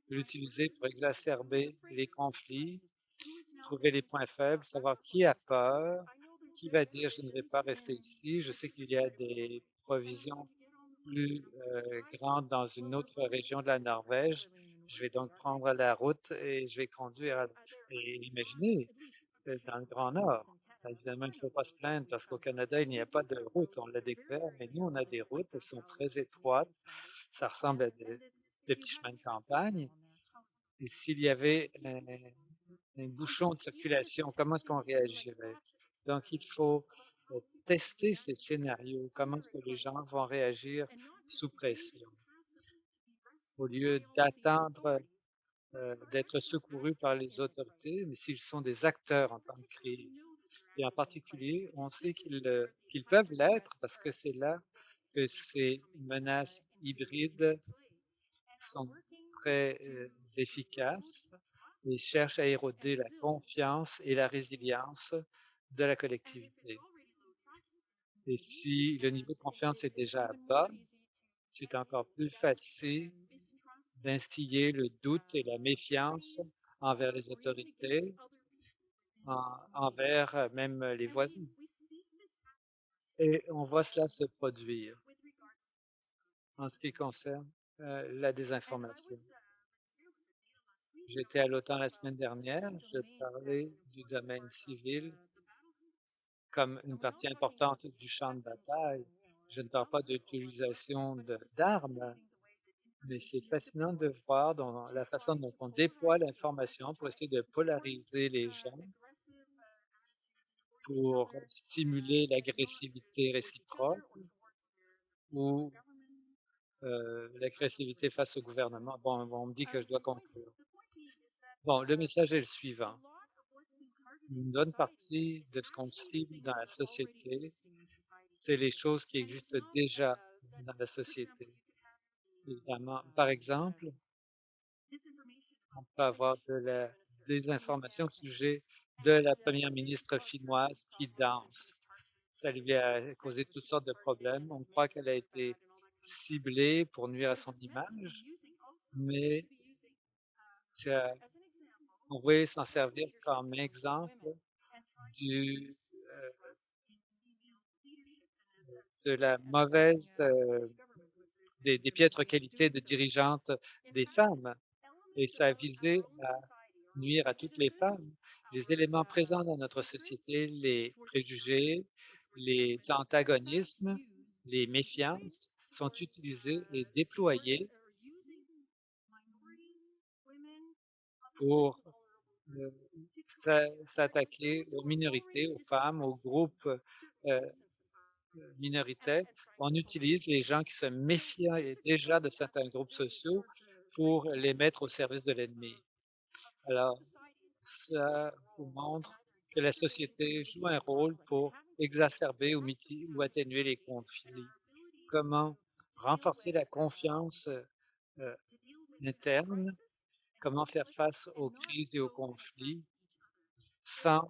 l'utiliser pour exacerber les conflits trouver les points faibles, savoir qui a peur, qui va dire je ne vais pas rester ici. Je sais qu'il y a des provisions plus grandes dans une autre région de la Norvège. Je vais donc prendre la route et je vais conduire. Et imaginez, dans le Grand Nord. Évidemment, il ne faut pas se plaindre parce qu'au Canada, il n'y a pas de route. On l'a découvert, mais nous, on a des routes. Elles sont très étroites. Ça ressemble à des petits chemins de campagne. Et s'il y avait un bouchon de circulation, comment est-ce qu'on réagirait? Donc, il faut tester ces scénarios. Comment est-ce que les gens vont réagir sous pression? Au lieu d'attendre d'être secourus par les autorités, mais s'ils sont des acteurs en temps de crise. Et en particulier, on sait qu'ils peuvent l'être parce que c'est là que ces menaces hybrides sont très efficaces et cherchent à éroder la confiance et la résilience de la collectivité. Et si le niveau de confiance est déjà bas, c'est encore plus facile d'instiller le doute et la méfiance envers les autorités, envers même les voisins. Et on voit cela se produire en ce qui concerne la désinformation. J'étais à l'OTAN la semaine dernière, je parlais du domaine civil comme une partie importante du champ de bataille. Je ne parle pas d'utilisation d'armes, mais c'est fascinant de voir dans la façon dont on déploie l'information pour essayer de polariser les gens, pour stimuler l'agressivité réciproque ou l'agressivité face au gouvernement. Bon, on me dit que je dois conclure. Bon, le message est le suivant. Une bonne partie de ce qu'on cible dans la société, c'est les choses qui existent déjà dans la société. Évidemment, par exemple, on peut avoir de la désinformation au sujet de la première ministre finnoise qui danse. Ça lui a causé toutes sortes de problèmes. On croit qu'elle a été ciblée pour nuire à son image, mais on pourrait s'en servir comme exemple du, de la mauvaise, des piètres qualités de dirigeantes des femmes. Et ça a visé à nuire à toutes les femmes. Les éléments présents dans notre société, les préjugés, les antagonismes, les méfiances, sont utilisés et déployés pour s'attaquer aux minorités, aux femmes, aux groupes minoritaires. On utilise les gens qui se méfient déjà de certains groupes sociaux pour les mettre au service de l'ennemi. Alors, ça vous montre que la société joue un rôle pour exacerber ou atténuer les conflits. Comment renforcer la confiance interne, comment faire face aux crises et aux conflits sans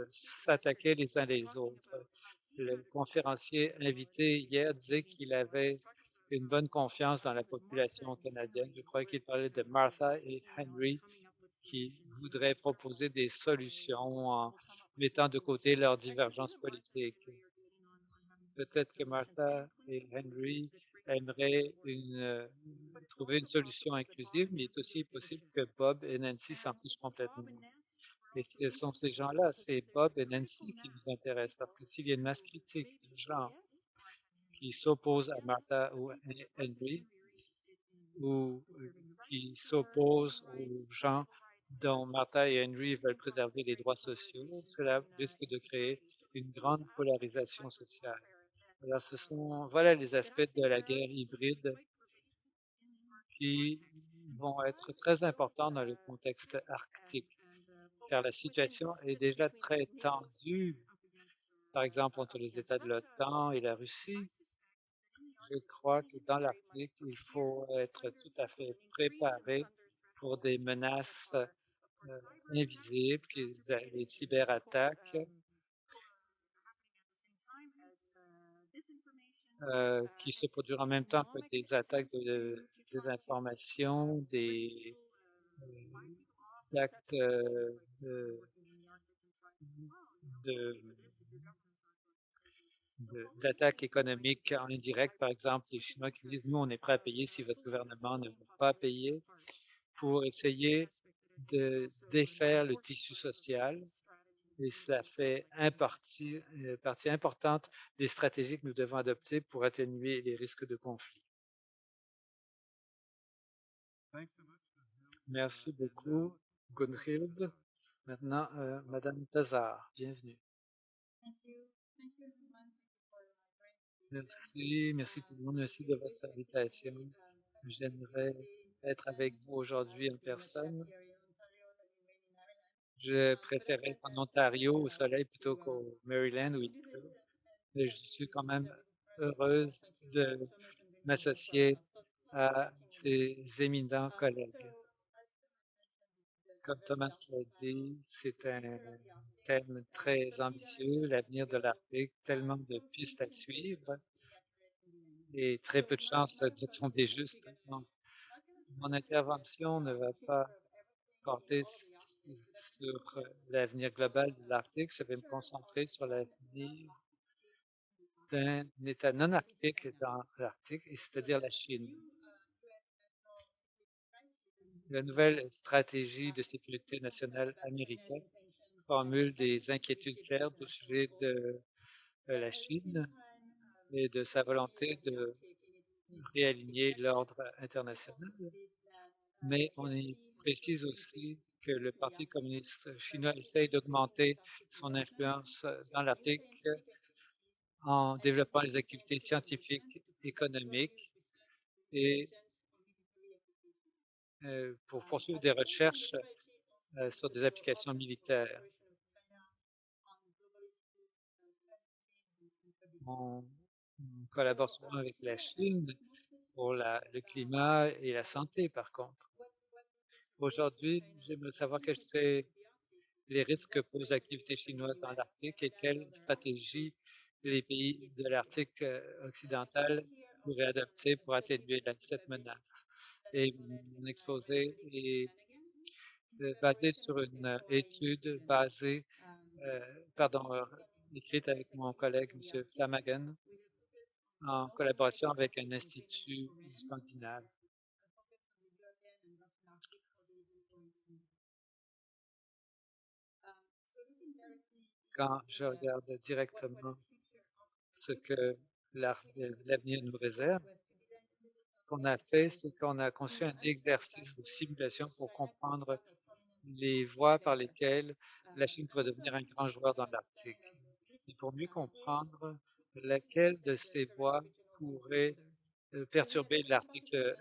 s'attaquer les uns les autres. Le conférencier invité hier disait qu'il avait une bonne confiance dans la population canadienne. Je crois qu'il parlait de Martha et Henry qui voudraient proposer des solutions en mettant de côté leurs divergences politiques. Peut-être que Martha et Henry aimeraient trouver une solution inclusive, mais il est aussi possible que Bob et Nancy s'en fichent complètement. Et ce sont ces gens-là, c'est Bob et Nancy qui nous intéressent, parce que s'il y a une masse critique de gens qui s'opposent à Martha ou Henry, ou qui s'opposent aux gens dont Martha et Henry veulent préserver les droits sociaux, cela risque de créer une grande polarisation sociale. Alors, voilà les aspects de la guerre hybride qui vont être très importants dans le contexte arctique, car la situation est déjà très tendue, par exemple entre les États de l'OTAN et la Russie. Je crois que dans l'Arctique, il faut être tout à fait préparé pour des menaces invisibles, les cyberattaques, qui se produiront en même temps que des attaques de désinformation, des actes de- d'attaques économiques indirectes, par exemple, les Chinois qui disent, nous, on est prêt à payer si votre gouvernement ne veut pas payer, pour essayer de défaire le tissu social. Et cela fait partie importante des stratégies que nous devons adopter pour atténuer les risques de conflit. Merci beaucoup, Gunhild. Maintenant, Madame Tazar, bienvenue. Merci tout le monde, merci de votre invitation. J'aimerais être avec vous aujourd'hui en personne. Je préférais être en Ontario au soleil plutôt qu'au Maryland où il pleut. Mais je suis quand même heureuse de m'associer à ces éminents collègues. Comme Thomas l'a dit, c'est un thème très ambitieux, l'avenir de l'Arctique, tellement de pistes à suivre et très peu de chances de tomber juste. Donc, mon intervention ne va pas porter sur l'avenir global de l'Arctique. Je vais me concentrer sur l'avenir d'un État non arctique dans l'Arctique, c'est-à-dire la Chine. La nouvelle stratégie de sécurité nationale américaine formule des inquiétudes claires au sujet de la Chine et de sa volonté de réaligner l'ordre international. Mais on y précise aussi que le Parti communiste chinois essaye d'augmenter son influence dans l'Arctique en développant les activités scientifiques, économiques et pour poursuivre des recherches sur des applications militaires. On collabore souvent avec la Chine pour le climat et la santé, par contre. Aujourd'hui, j'aimerais savoir quels seraient les risques que posent l'activité chinoise dans l'Arctique et quelles stratégies les pays de l'Arctique occidental pourraient adopter pour atténuer cette menace. Et mon exposé est basé sur une étude écrite avec mon collègue M. Flanagan en collaboration avec un institut scandinave. Quand je regarde directement ce que l'avenir nous réserve, ce qu'on a fait, c'est qu'on a conçu un exercice de simulation pour comprendre les voies par lesquelles la Chine pourrait devenir un grand joueur dans l'Arctique. Et pour mieux comprendre laquelle de ces voies pourrait perturber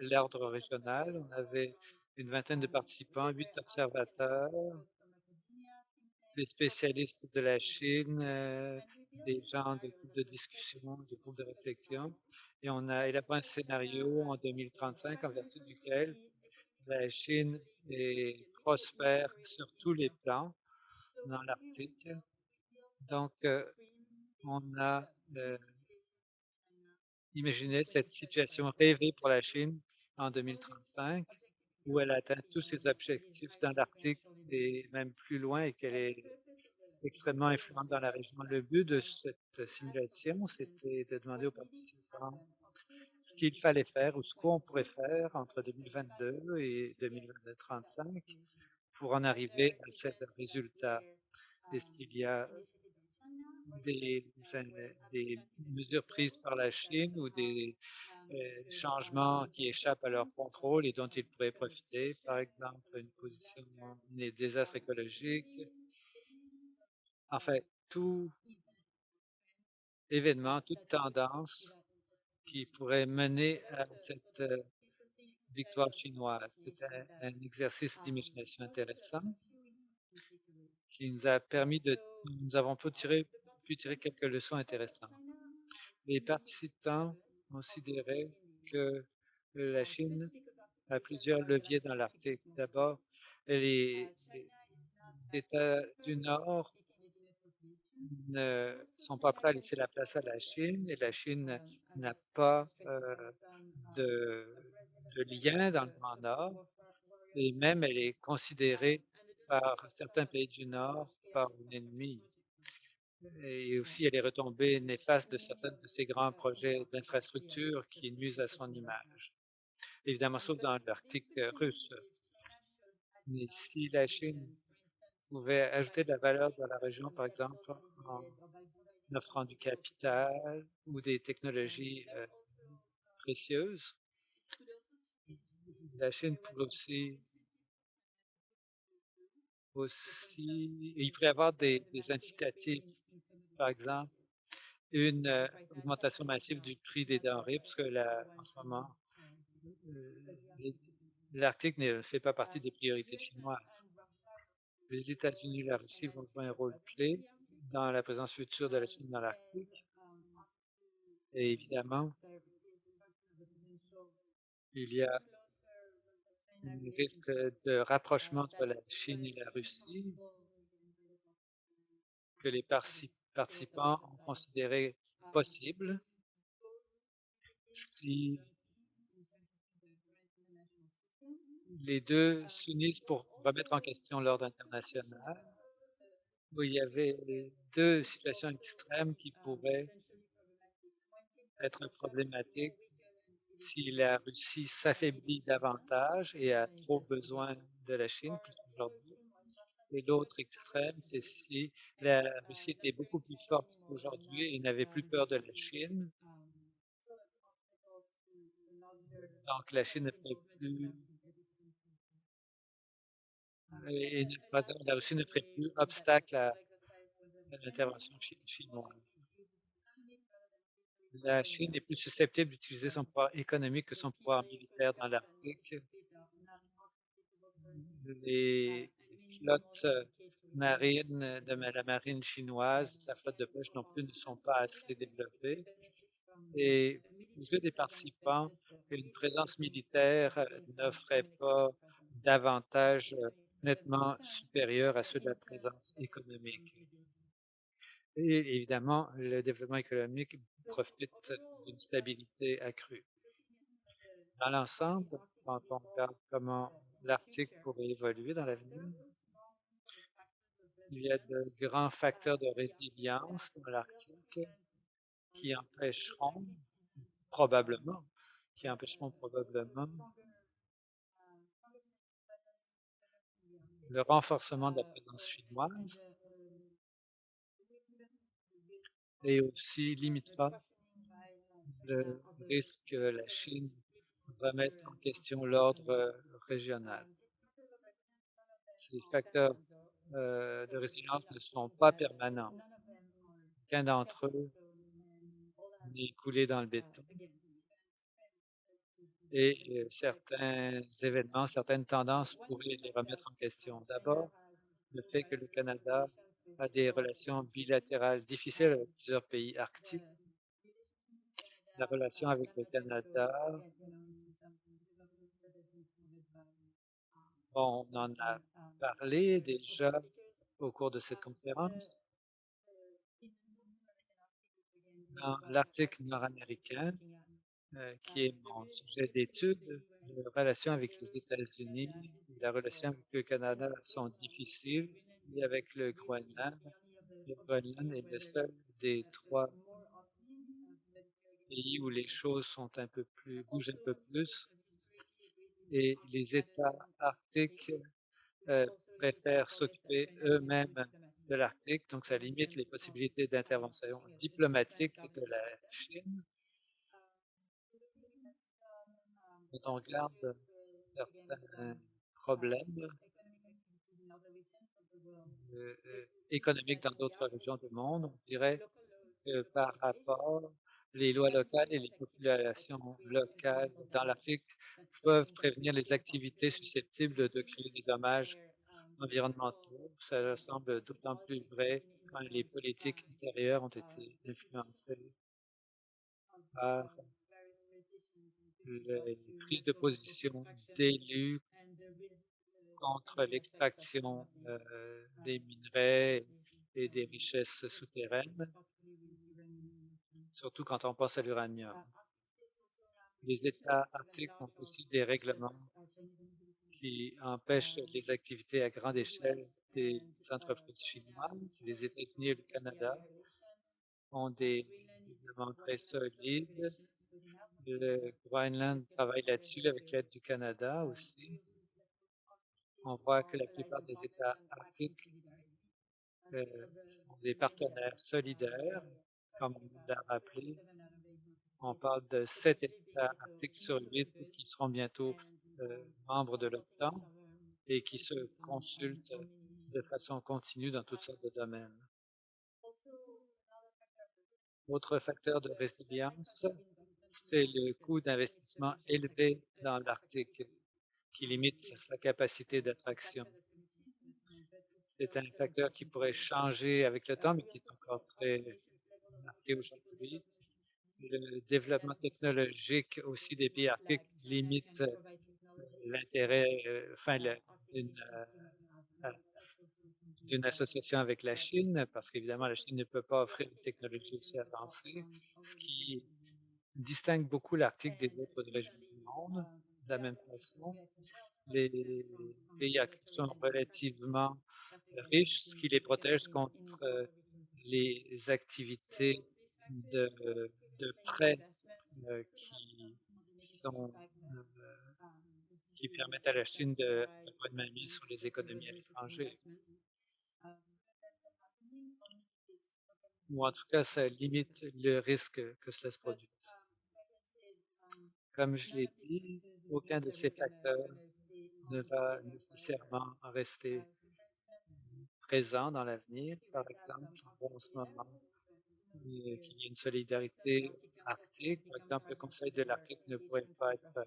l'ordre régional, on avait une vingtaine de participants, 8 observateurs, des spécialistes de la Chine, des gens de groupes de discussion, de groupes de réflexion. Et on a élaboré un scénario en 2035 en vertu duquel la Chine est prospère sur tous les plans dans l'Arctique. Donc, on a imaginé cette situation rêvée pour la Chine en 2035, où elle atteint tous ses objectifs dans l'Arctique et même plus loin et qu'elle est extrêmement influente dans la région. Le but de cette simulation, c'était de demander aux participants ce qu'il fallait faire ou ce qu'on pourrait faire entre 2022 et 2035 pour en arriver à ce résultat. Est-ce qu'il y a des mesures prises par la Chine ou des changements qui échappent à leur contrôle et dont ils pourraient profiter, par exemple une position des désastres écologiques. En fait, tout événement, toute tendance qui pourrait mener à cette victoire chinoise. C'est un exercice d'imagination intéressant qui nous a permis nous avons pu tirer quelques leçons intéressantes. Les participants considéraient que la Chine a plusieurs leviers dans l'Arctique. D'abord, les États du Nord ne sont pas prêts à laisser la place à la Chine et la Chine n'a pas de lien dans le Grand Nord et même elle est considérée par certains pays du Nord par l'ennemi. Et aussi, il y a les retombées néfastes de certains de ces grands projets d'infrastructure qui nuisent à son image. Évidemment, sauf dans l'Arctique russe. Mais si la Chine pouvait ajouter de la valeur dans la région, par exemple, en offrant du capital ou des technologies précieuses, la Chine pourrait aussi, il pourrait y avoir des incitatifs, par exemple, une augmentation massive du prix des denrées, parce que en ce moment, euh, l'Arctique ne fait pas partie des priorités chinoises. Les États-Unis et la Russie vont jouer un rôle clé dans la présence future de la Chine dans l'Arctique. Et évidemment, il y a un risque de rapprochement entre la Chine et la Russie que les participants ont considéré possible si les deux s'unissent pour remettre en question l'ordre international, où il y avait deux situations extrêmes qui pourraient être problématiques si la Russie s'affaiblit davantage et a trop besoin de la Chine plus qu'aujourd'hui. Et l'autre extrême, c'est si la Russie était beaucoup plus forte qu'aujourd'hui et n'avait plus peur de la Chine. Donc la Chine ne ferait plus pardon, la Russie ne ferait plus obstacle à l'intervention chinoise. La Chine est plus susceptible d'utiliser son pouvoir économique que son pouvoir militaire dans l'Arctique. Les flottes marines de la marine chinoise, sa flotte de pêche non plus ne sont pas assez développées. Et aux yeux des participants, une présence militaire n'offrait pas d'avantages nettement supérieurs à ceux de la présence économique. Et évidemment, le développement économique profite d'une stabilité accrue. Dans l'ensemble, quand on regarde comment l'Arctique pourrait évoluer dans l'avenir, il y a de grands facteurs de résilience dans l'Arctique qui empêcheront probablement, le renforcement de la présence chinoise et aussi limitera le risque que la Chine remette en question l'ordre régional. Ces facteurs de résilience ne sont pas permanents. Aucun d'entre eux n'est coulé dans le béton. Et certains événements, certaines tendances pourraient les remettre en question. D'abord, le fait que le Canada a des relations bilatérales difficiles avec plusieurs pays arctiques. La relation avec le Canada, bon, on en a parlé déjà au cours de cette conférence. Dans l'Arctique nord-américain, qui est mon sujet d'étude, les relations avec les États-Unis et la relation avec le Canada sont difficiles, et avec le Groenland. Le Groenland est le seul des trois pays où les choses sont bougent un peu plus, et les États arctiques préfèrent s'occuper eux-mêmes de l'Arctique, donc ça limite les possibilités d'intervention diplomatique de la Chine. Quand on regarde certains problèmes économiques dans d'autres régions du monde, on dirait que par rapport, les lois locales et les populations locales dans l'Arctique peuvent prévenir les activités susceptibles de créer des dommages environnementaux. Ça semble d'autant plus vrai quand les politiques intérieures ont été influencées par les prises de position d'élus contre l'extraction des minerais et des richesses souterraines, surtout quand on pense à l'uranium. Les États arctiques ont aussi des règlements qui empêche les activités à grande échelle des entreprises chinoises. Les États-Unis et le Canada ont des règlements très solides. Le Groenland travaille là-dessus avec l'aide du Canada aussi. On voit que la plupart des États arctiques sont des partenaires solidaires, comme on l'a rappelé. On parle de 7 États arctiques sur 8 qui seront bientôt membres de l'OTAN et qui se consultent de façon continue dans toutes sortes de domaines. Autre facteur de résilience, c'est le coût d'investissement élevé dans l'Arctique qui limite sa capacité d'attraction. C'est un facteur qui pourrait changer avec le temps, mais qui est encore très marqué aujourd'hui. Le développement technologique aussi des pays arctiques limite l'intérêt, d'une association avec la Chine, parce qu'évidemment, la Chine ne peut pas offrir une technologie aussi avancée, ce qui distingue beaucoup l'Arctique des autres régions du monde. De la même façon, les pays arctiques sont relativement riches, ce qui les protège contre les activités de prêt qui permettent à la Chine d'avoir une mainmise sur les économies à l'étranger. Ou en tout cas, ça limite le risque que cela se produise. Comme je l'ai dit, aucun de ces facteurs ne va nécessairement rester présent dans l'avenir. Par exemple, on voit en ce moment qu'il y a une solidarité arctique. Par exemple, le Conseil de l'Arctique ne pourrait pas être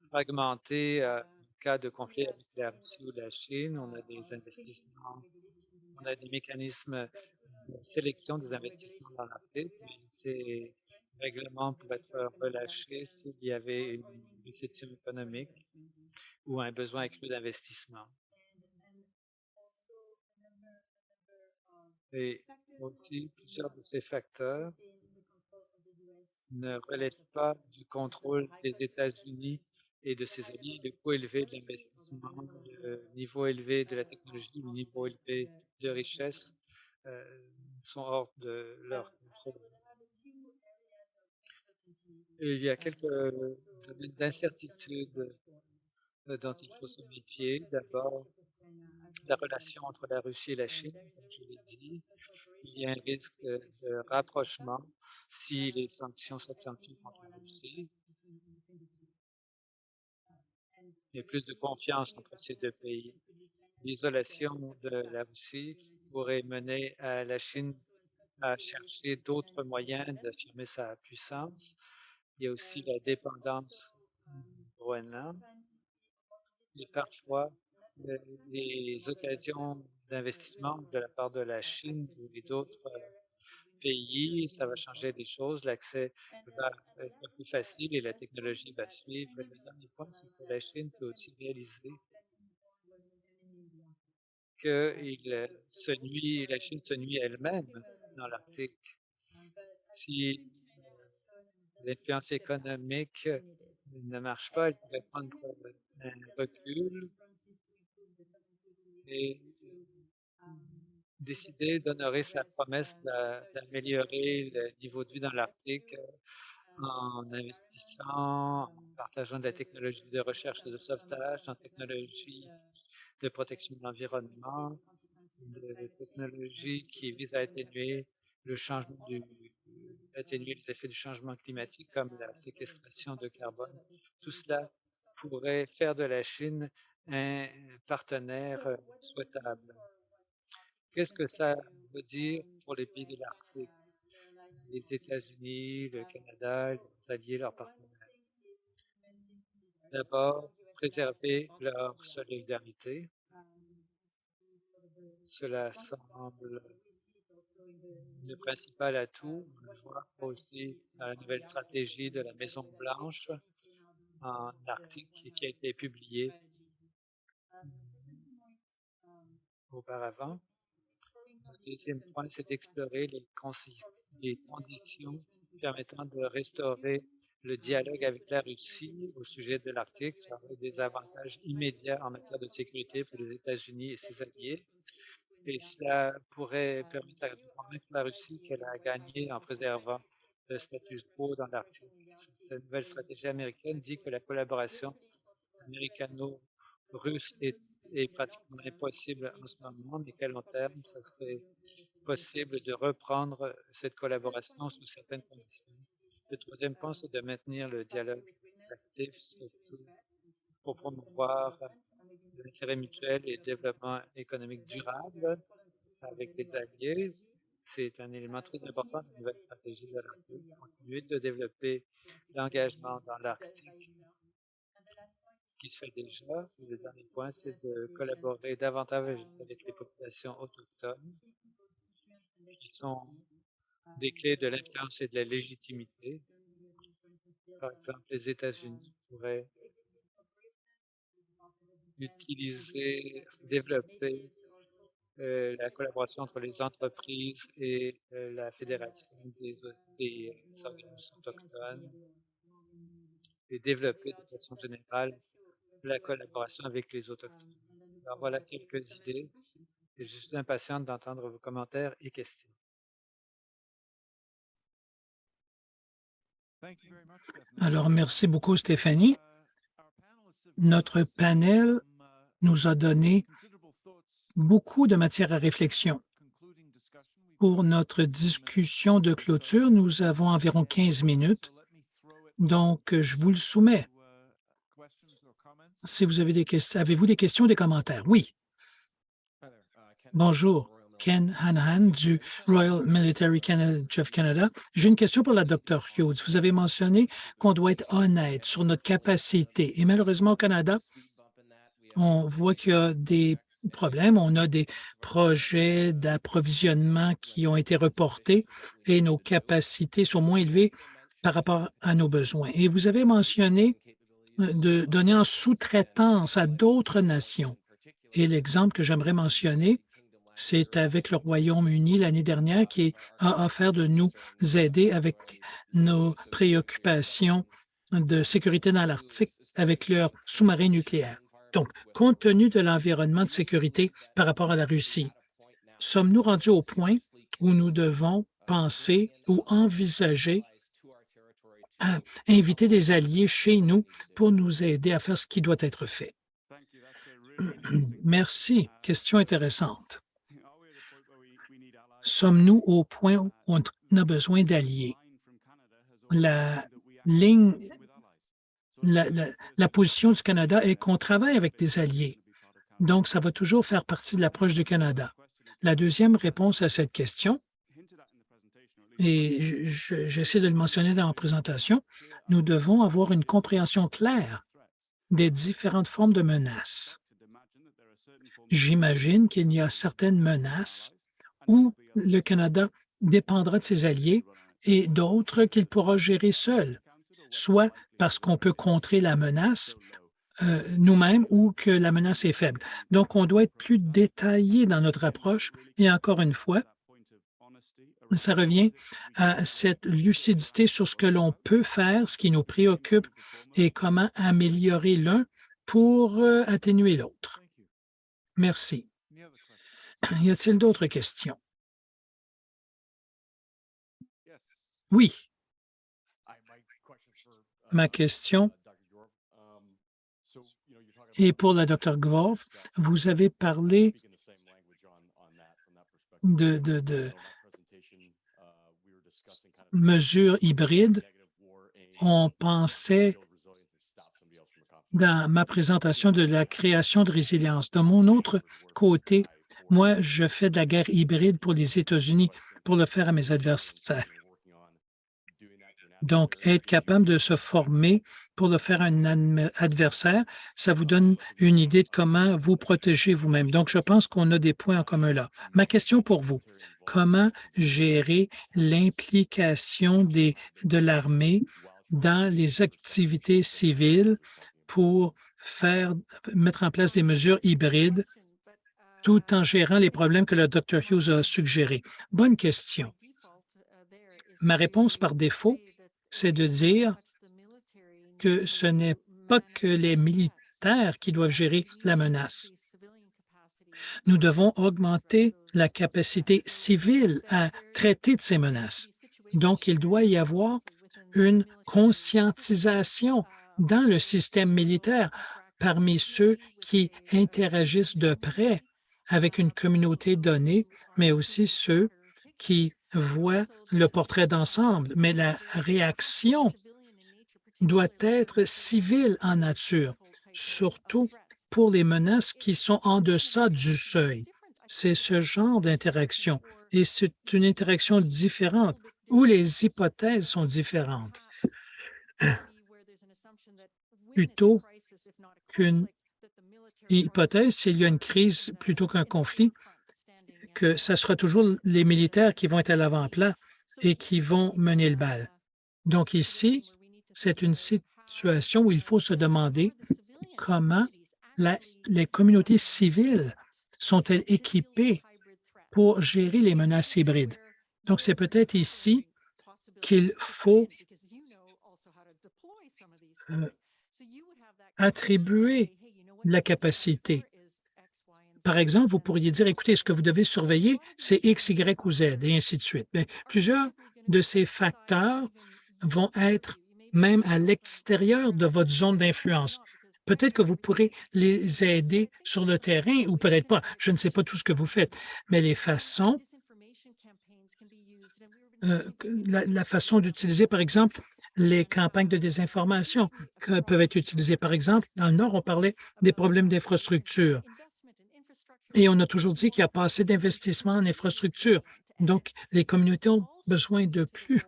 fragmenté en cas de conflit avec la Russie ou la Chine. On a des investissements, on a des mécanismes de sélection des investissements dans l'Arctique, mais ces règlements pourraient être relâchés s'il y avait une récession économique ou un besoin accru d'investissement. Et aussi, plusieurs de ces facteurs ne relèvent pas du contrôle des États-Unis et de ses alliés. Le coût élevé de l'investissement, le niveau élevé de la technologie, le niveau élevé de richesse sont hors de leur contrôle. Et il y a quelques domaines d'incertitude dont il faut se méfier. D'abord, la relation entre la Russie et la Chine, comme je l'ai dit. Il y a un risque de rapprochement si les sanctions s'accentuent contre la Russie. Il y a plus de confiance entre ces deux pays. L'isolation de la Russie pourrait mener à la Chine à chercher d'autres moyens d'affirmer sa puissance. Il y a aussi la dépendance du Groenland. Et parfois, les occasions d'investissement de la part de la Chine et d'autres pays, ça va changer des choses. L'accès va être plus facile et la technologie va suivre. Le dernier point, c'est que la Chine peut aussi réaliser que la Chine se nuit elle-même dans l'Arctique. Si l'influence économique ne marche pas, elle pourrait prendre un recul et décider d'honorer sa promesse d'améliorer le niveau de vie dans l'Arctique en investissant, en partageant de la technologie de recherche et de sauvetage, en technologie de protection de l'environnement, de technologies qui visent à atténuer atténuer les effets du changement climatique comme la séquestration de carbone. Tout cela pourrait faire de la Chine un partenaire souhaitable. Qu'est-ce que ça veut dire pour les pays de l'Arctique, les États-Unis, le Canada, les alliés, leurs partenaires? D'abord, préserver leur solidarité. Cela semble le principal atout. On le voit aussi dans la nouvelle stratégie de la Maison-Blanche en Arctique qui a été publiée auparavant. Le deuxième point, c'est d'explorer les conditions permettant de restaurer le dialogue avec la Russie au sujet de l'Arctique, ça aurait des avantages immédiats en matière de sécurité pour les États-Unis et ses alliés. Et cela pourrait permettre de convaincre la Russie qu'elle a gagné en préservant le status quo dans l'Arctique. Cette nouvelle stratégie américaine dit que la collaboration américano-russe est pratiquement impossible en ce moment, mais qu'à long terme, ça serait possible de reprendre cette collaboration sous certaines conditions. Le troisième point, c'est de maintenir le dialogue actif, surtout pour promouvoir l'intérêt mutuel et le développement économique durable avec les alliés. C'est un élément très important de la nouvelle stratégie de l'Arctique. Continuer de développer l'engagement dans l'Arctique, ce qui se fait déjà. Le dernier point, c'est de collaborer davantage avec les populations autochtones, qui sont des clés de l'influence et de la légitimité. Par exemple, les États-Unis pourraient utiliser, développer la collaboration entre les entreprises et la Fédération des organismes autochtones et développer de façon générale la collaboration avec les autochtones. Alors voilà quelques idées et je suis impatiente d'entendre vos commentaires et questions. Alors, merci beaucoup, Stéphanie. Notre panel nous a donné beaucoup de matière à réflexion. Pour notre discussion de clôture, nous avons environ 15 minutes, donc je vous le soumets. Si vous avez des questions, avez-vous des questions ou des commentaires? Oui. Bonjour, Ken Hanahan du Royal Military College of Canada. J'ai une question pour la Dr. Hughes. Vous avez mentionné qu'on doit être honnête sur notre capacité. Et malheureusement, au Canada, on voit qu'il y a des problèmes. On a des projets d'approvisionnement qui ont été reportés et nos capacités sont moins élevées par rapport à nos besoins. Et vous avez mentionné de donner en sous-traitance à d'autres nations. Et l'exemple que j'aimerais mentionner, c'est avec le Royaume-Uni l'année dernière qui a offert de nous aider avec nos préoccupations de sécurité dans l'Arctique avec leur sous-marin nucléaire. Donc, compte tenu de l'environnement de sécurité par rapport à la Russie, sommes-nous rendus au point où nous devons penser ou envisager à inviter des alliés chez nous pour nous aider à faire ce qui doit être fait? Merci. Question intéressante. Sommes-nous au point où on a besoin d'alliés? La position du Canada est qu'on travaille avec des alliés. Donc, ça va toujours faire partie de l'approche du Canada. La deuxième réponse à cette question, et j'essaie de le mentionner dans ma présentation, nous devons avoir une compréhension claire des différentes formes de menaces. J'imagine qu'il y a certaines menaces où le Canada dépendra de ses alliés et d'autres qu'il pourra gérer seul, soit parce qu'on peut contrer la menace nous-mêmes ou que la menace est faible. Donc, on doit être plus détaillé dans notre approche et encore une fois, ça revient à cette lucidité sur ce que l'on peut faire, ce qui nous préoccupe et comment améliorer l'un pour atténuer l'autre. Merci. Y a-t-il d'autres questions? Oui. Ma question est pour la Dr. Gvov. Vous avez parlé de mesures hybrides. On pensait dans ma présentation de la création de résilience. De mon autre côté, moi, je fais de la guerre hybride pour les États-Unis pour le faire à mes adversaires. Donc, être capable de se former pour le faire à un adversaire, ça vous donne une idée de comment vous protéger vous-même. Donc, je pense qu'on a des points en commun là. Ma question pour vous, comment gérer l'implication de l'armée dans les activités civiles pour mettre en place des mesures hybrides tout en gérant les problèmes que le Dr. Hughes a suggérés? Bonne question. Ma réponse par défaut, c'est de dire que ce n'est pas que les militaires qui doivent gérer la menace. Nous devons augmenter la capacité civile à traiter de ces menaces. Donc, il doit y avoir une conscientisation dans le système militaire parmi ceux qui interagissent de près avec une communauté donnée, mais aussi ceux qui voient le portrait d'ensemble. Mais la réaction doit être civile en nature, surtout pour les menaces qui sont en deçà du seuil. C'est ce genre d'interaction et c'est une interaction différente où les hypothèses sont différentes. Plutôt qu'une hypothèse, s'il y a une crise plutôt qu'un conflit, que ce sera toujours les militaires qui vont être à l'avant-plan et qui vont mener le bal. Donc ici, c'est une situation où il faut se demander comment les communautés civiles sont-elles équipées pour gérer les menaces hybrides. Donc, c'est peut-être ici qu'il faut attribuer la capacité. Par exemple, vous pourriez dire, écoutez, ce que vous devez surveiller, c'est X, Y ou Z, et ainsi de suite. Mais plusieurs de ces facteurs vont être même à l'extérieur de votre zone d'influence. Peut-être que vous pourrez les aider sur le terrain ou peut-être pas. Je ne sais pas tout ce que vous faites, mais les façons, la façon d'utiliser, par exemple, les campagnes de désinformation peuvent être utilisées. Par exemple, dans le Nord, on parlait des problèmes d'infrastructure. Et on a toujours dit qu'il n'y a pas assez d'investissement en infrastructure. Donc, les communautés ont besoin de plus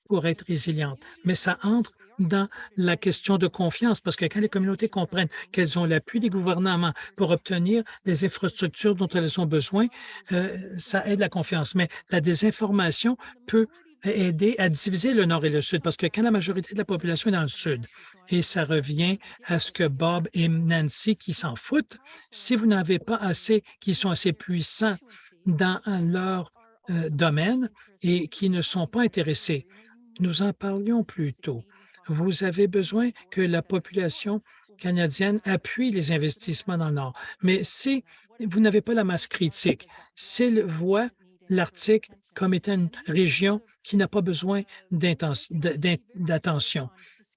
pour être résilientes. Mais ça entre dans la question de confiance, parce que quand les communautés comprennent qu'elles ont l'appui des gouvernements pour obtenir les infrastructures dont elles ont besoin, ça aide la confiance. Mais la désinformation peut aider à diviser le Nord et le Sud, parce que quand la majorité de la population est dans le Sud, et ça revient à ce que Bob et Nancy qui s'en foutent, si vous n'avez pas assez, qui sont assez puissants dans leur domaine et qui ne sont pas intéressés. Nous en parlions plus tôt. Vous avez besoin que la population canadienne appuie les investissements dans le Nord. Mais si vous n'avez pas la masse critique, s'ils voient l'Arctique comme étant une région qui n'a pas besoin d'attention,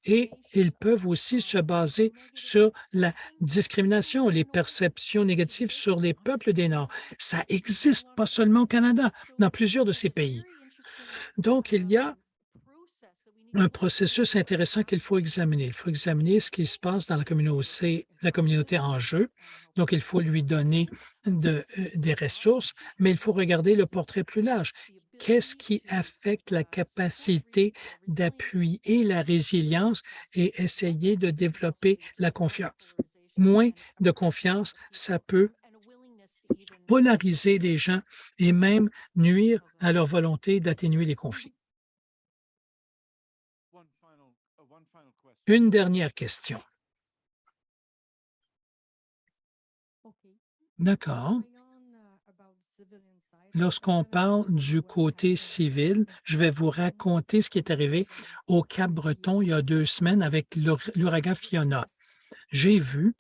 et ils peuvent aussi se baser sur la discrimination, les perceptions négatives sur les peuples des Nord. Ça existe pas seulement au Canada, dans plusieurs de ces pays. Donc, il y a un processus intéressant qu'il faut examiner. Il faut examiner ce qui se passe dans la communauté en jeu. Donc, il faut lui donner des ressources, mais il faut regarder le portrait plus large. Qu'est-ce qui affecte la capacité d'appuyer la résilience et essayer de développer la confiance? Moins de confiance, ça peut polariser les gens et même nuire à leur volonté d'atténuer les conflits. Une dernière question. D'accord. Lorsqu'on parle du côté civil, je vais vous raconter ce qui est arrivé au Cap-Breton il y a 2 semaines avec l'ouragan Fiona. J'ai vu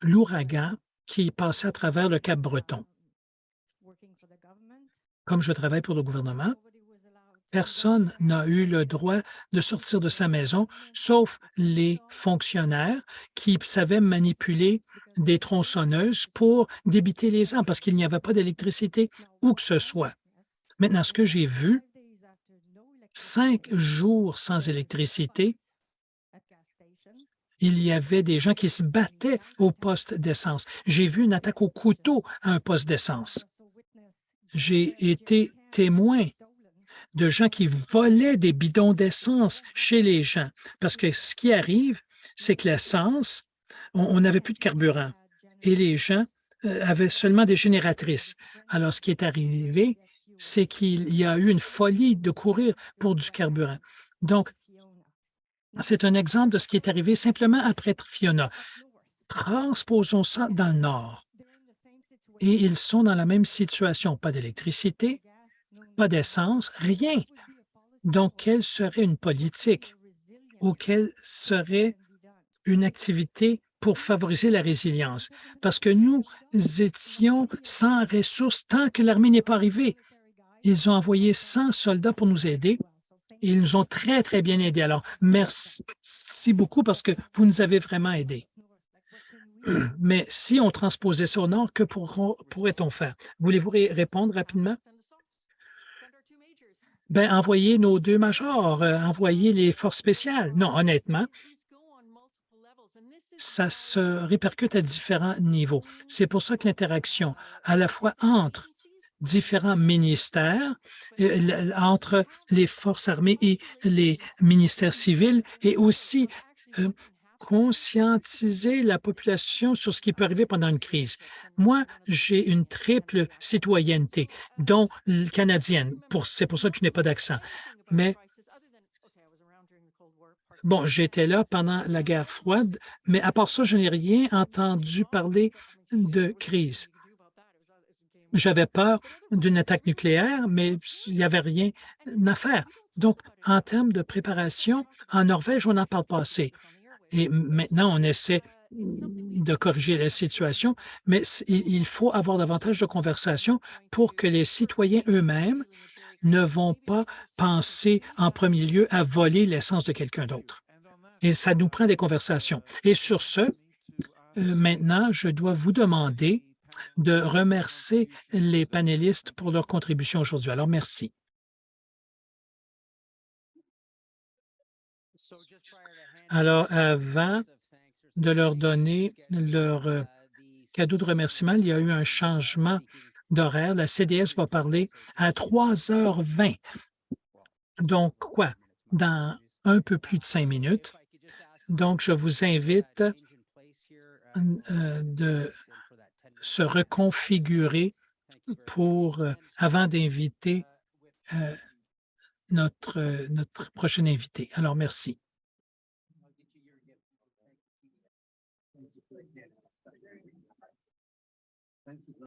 l'ouragan qui passait à travers le Cap-Breton. Comme je travaille pour le gouvernement, personne n'a eu le droit de sortir de sa maison, sauf les fonctionnaires qui savaient manipuler des tronçonneuses pour débiter les arbres parce qu'il n'y avait pas d'électricité où que ce soit. Maintenant, ce que j'ai vu, 5 jours sans électricité, il y avait des gens qui se battaient au poste d'essence. J'ai vu une attaque au couteau à un poste d'essence. J'ai été témoin de gens qui volaient des bidons d'essence chez les gens. Parce que ce qui arrive, c'est que l'essence, on n'avait plus de carburant et les gens avaient seulement des génératrices. Alors, ce qui est arrivé, c'est qu'il y a eu une folie de courir pour du carburant. Donc, c'est un exemple de ce qui est arrivé simplement après Fiona. Transposons ça dans le Nord. Et ils sont dans la même situation. Pas d'électricité, pas d'essence, rien. Donc, quelle serait une politique auquel serait une activité pour favoriser la résilience, parce que nous étions sans ressources tant que l'armée n'est pas arrivée. Ils ont envoyé 100 soldats pour nous aider et ils nous ont très, très bien aidés. Alors, merci beaucoup parce que vous nous avez vraiment aidés. Mais si on transposait ça au nord, que pourrait-on faire? Voulez-vous répondre rapidement? Ben, envoyer nos 2 majors, envoyer les forces spéciales. Non, honnêtement, ça se répercute à différents niveaux. C'est pour ça que l'interaction à la fois entre différents ministères, entre les forces armées et les ministères civils et aussi conscientiser la population sur ce qui peut arriver pendant une crise. Moi, j'ai une triple citoyenneté, dont canadienne. C'est pour ça que je n'ai pas d'accent. Mais bon, j'étais là pendant la guerre froide, mais à part ça, je n'ai rien entendu parler de crise. J'avais peur d'une attaque nucléaire, mais il n'y avait rien à faire. Donc, en termes de préparation, en Norvège, on n'en parle pas assez. Et maintenant, on essaie de corriger la situation, mais il faut avoir davantage de conversations pour que les citoyens eux-mêmes ne vont pas penser en premier lieu à voler l'essence de quelqu'un d'autre. Et ça nous prend des conversations. Et sur ce, maintenant, je dois vous demander de remercier les panélistes pour leur contribution aujourd'hui. Alors, merci. Alors, avant de leur donner leur cadeau de remerciement, il y a eu un changement d'horaire. La CDS va parler à 3h20. Donc, quoi? Dans un peu plus de 5 minutes. Donc, je vous invite de se reconfigurer pour avant d'inviter notre prochain invité. Alors, merci.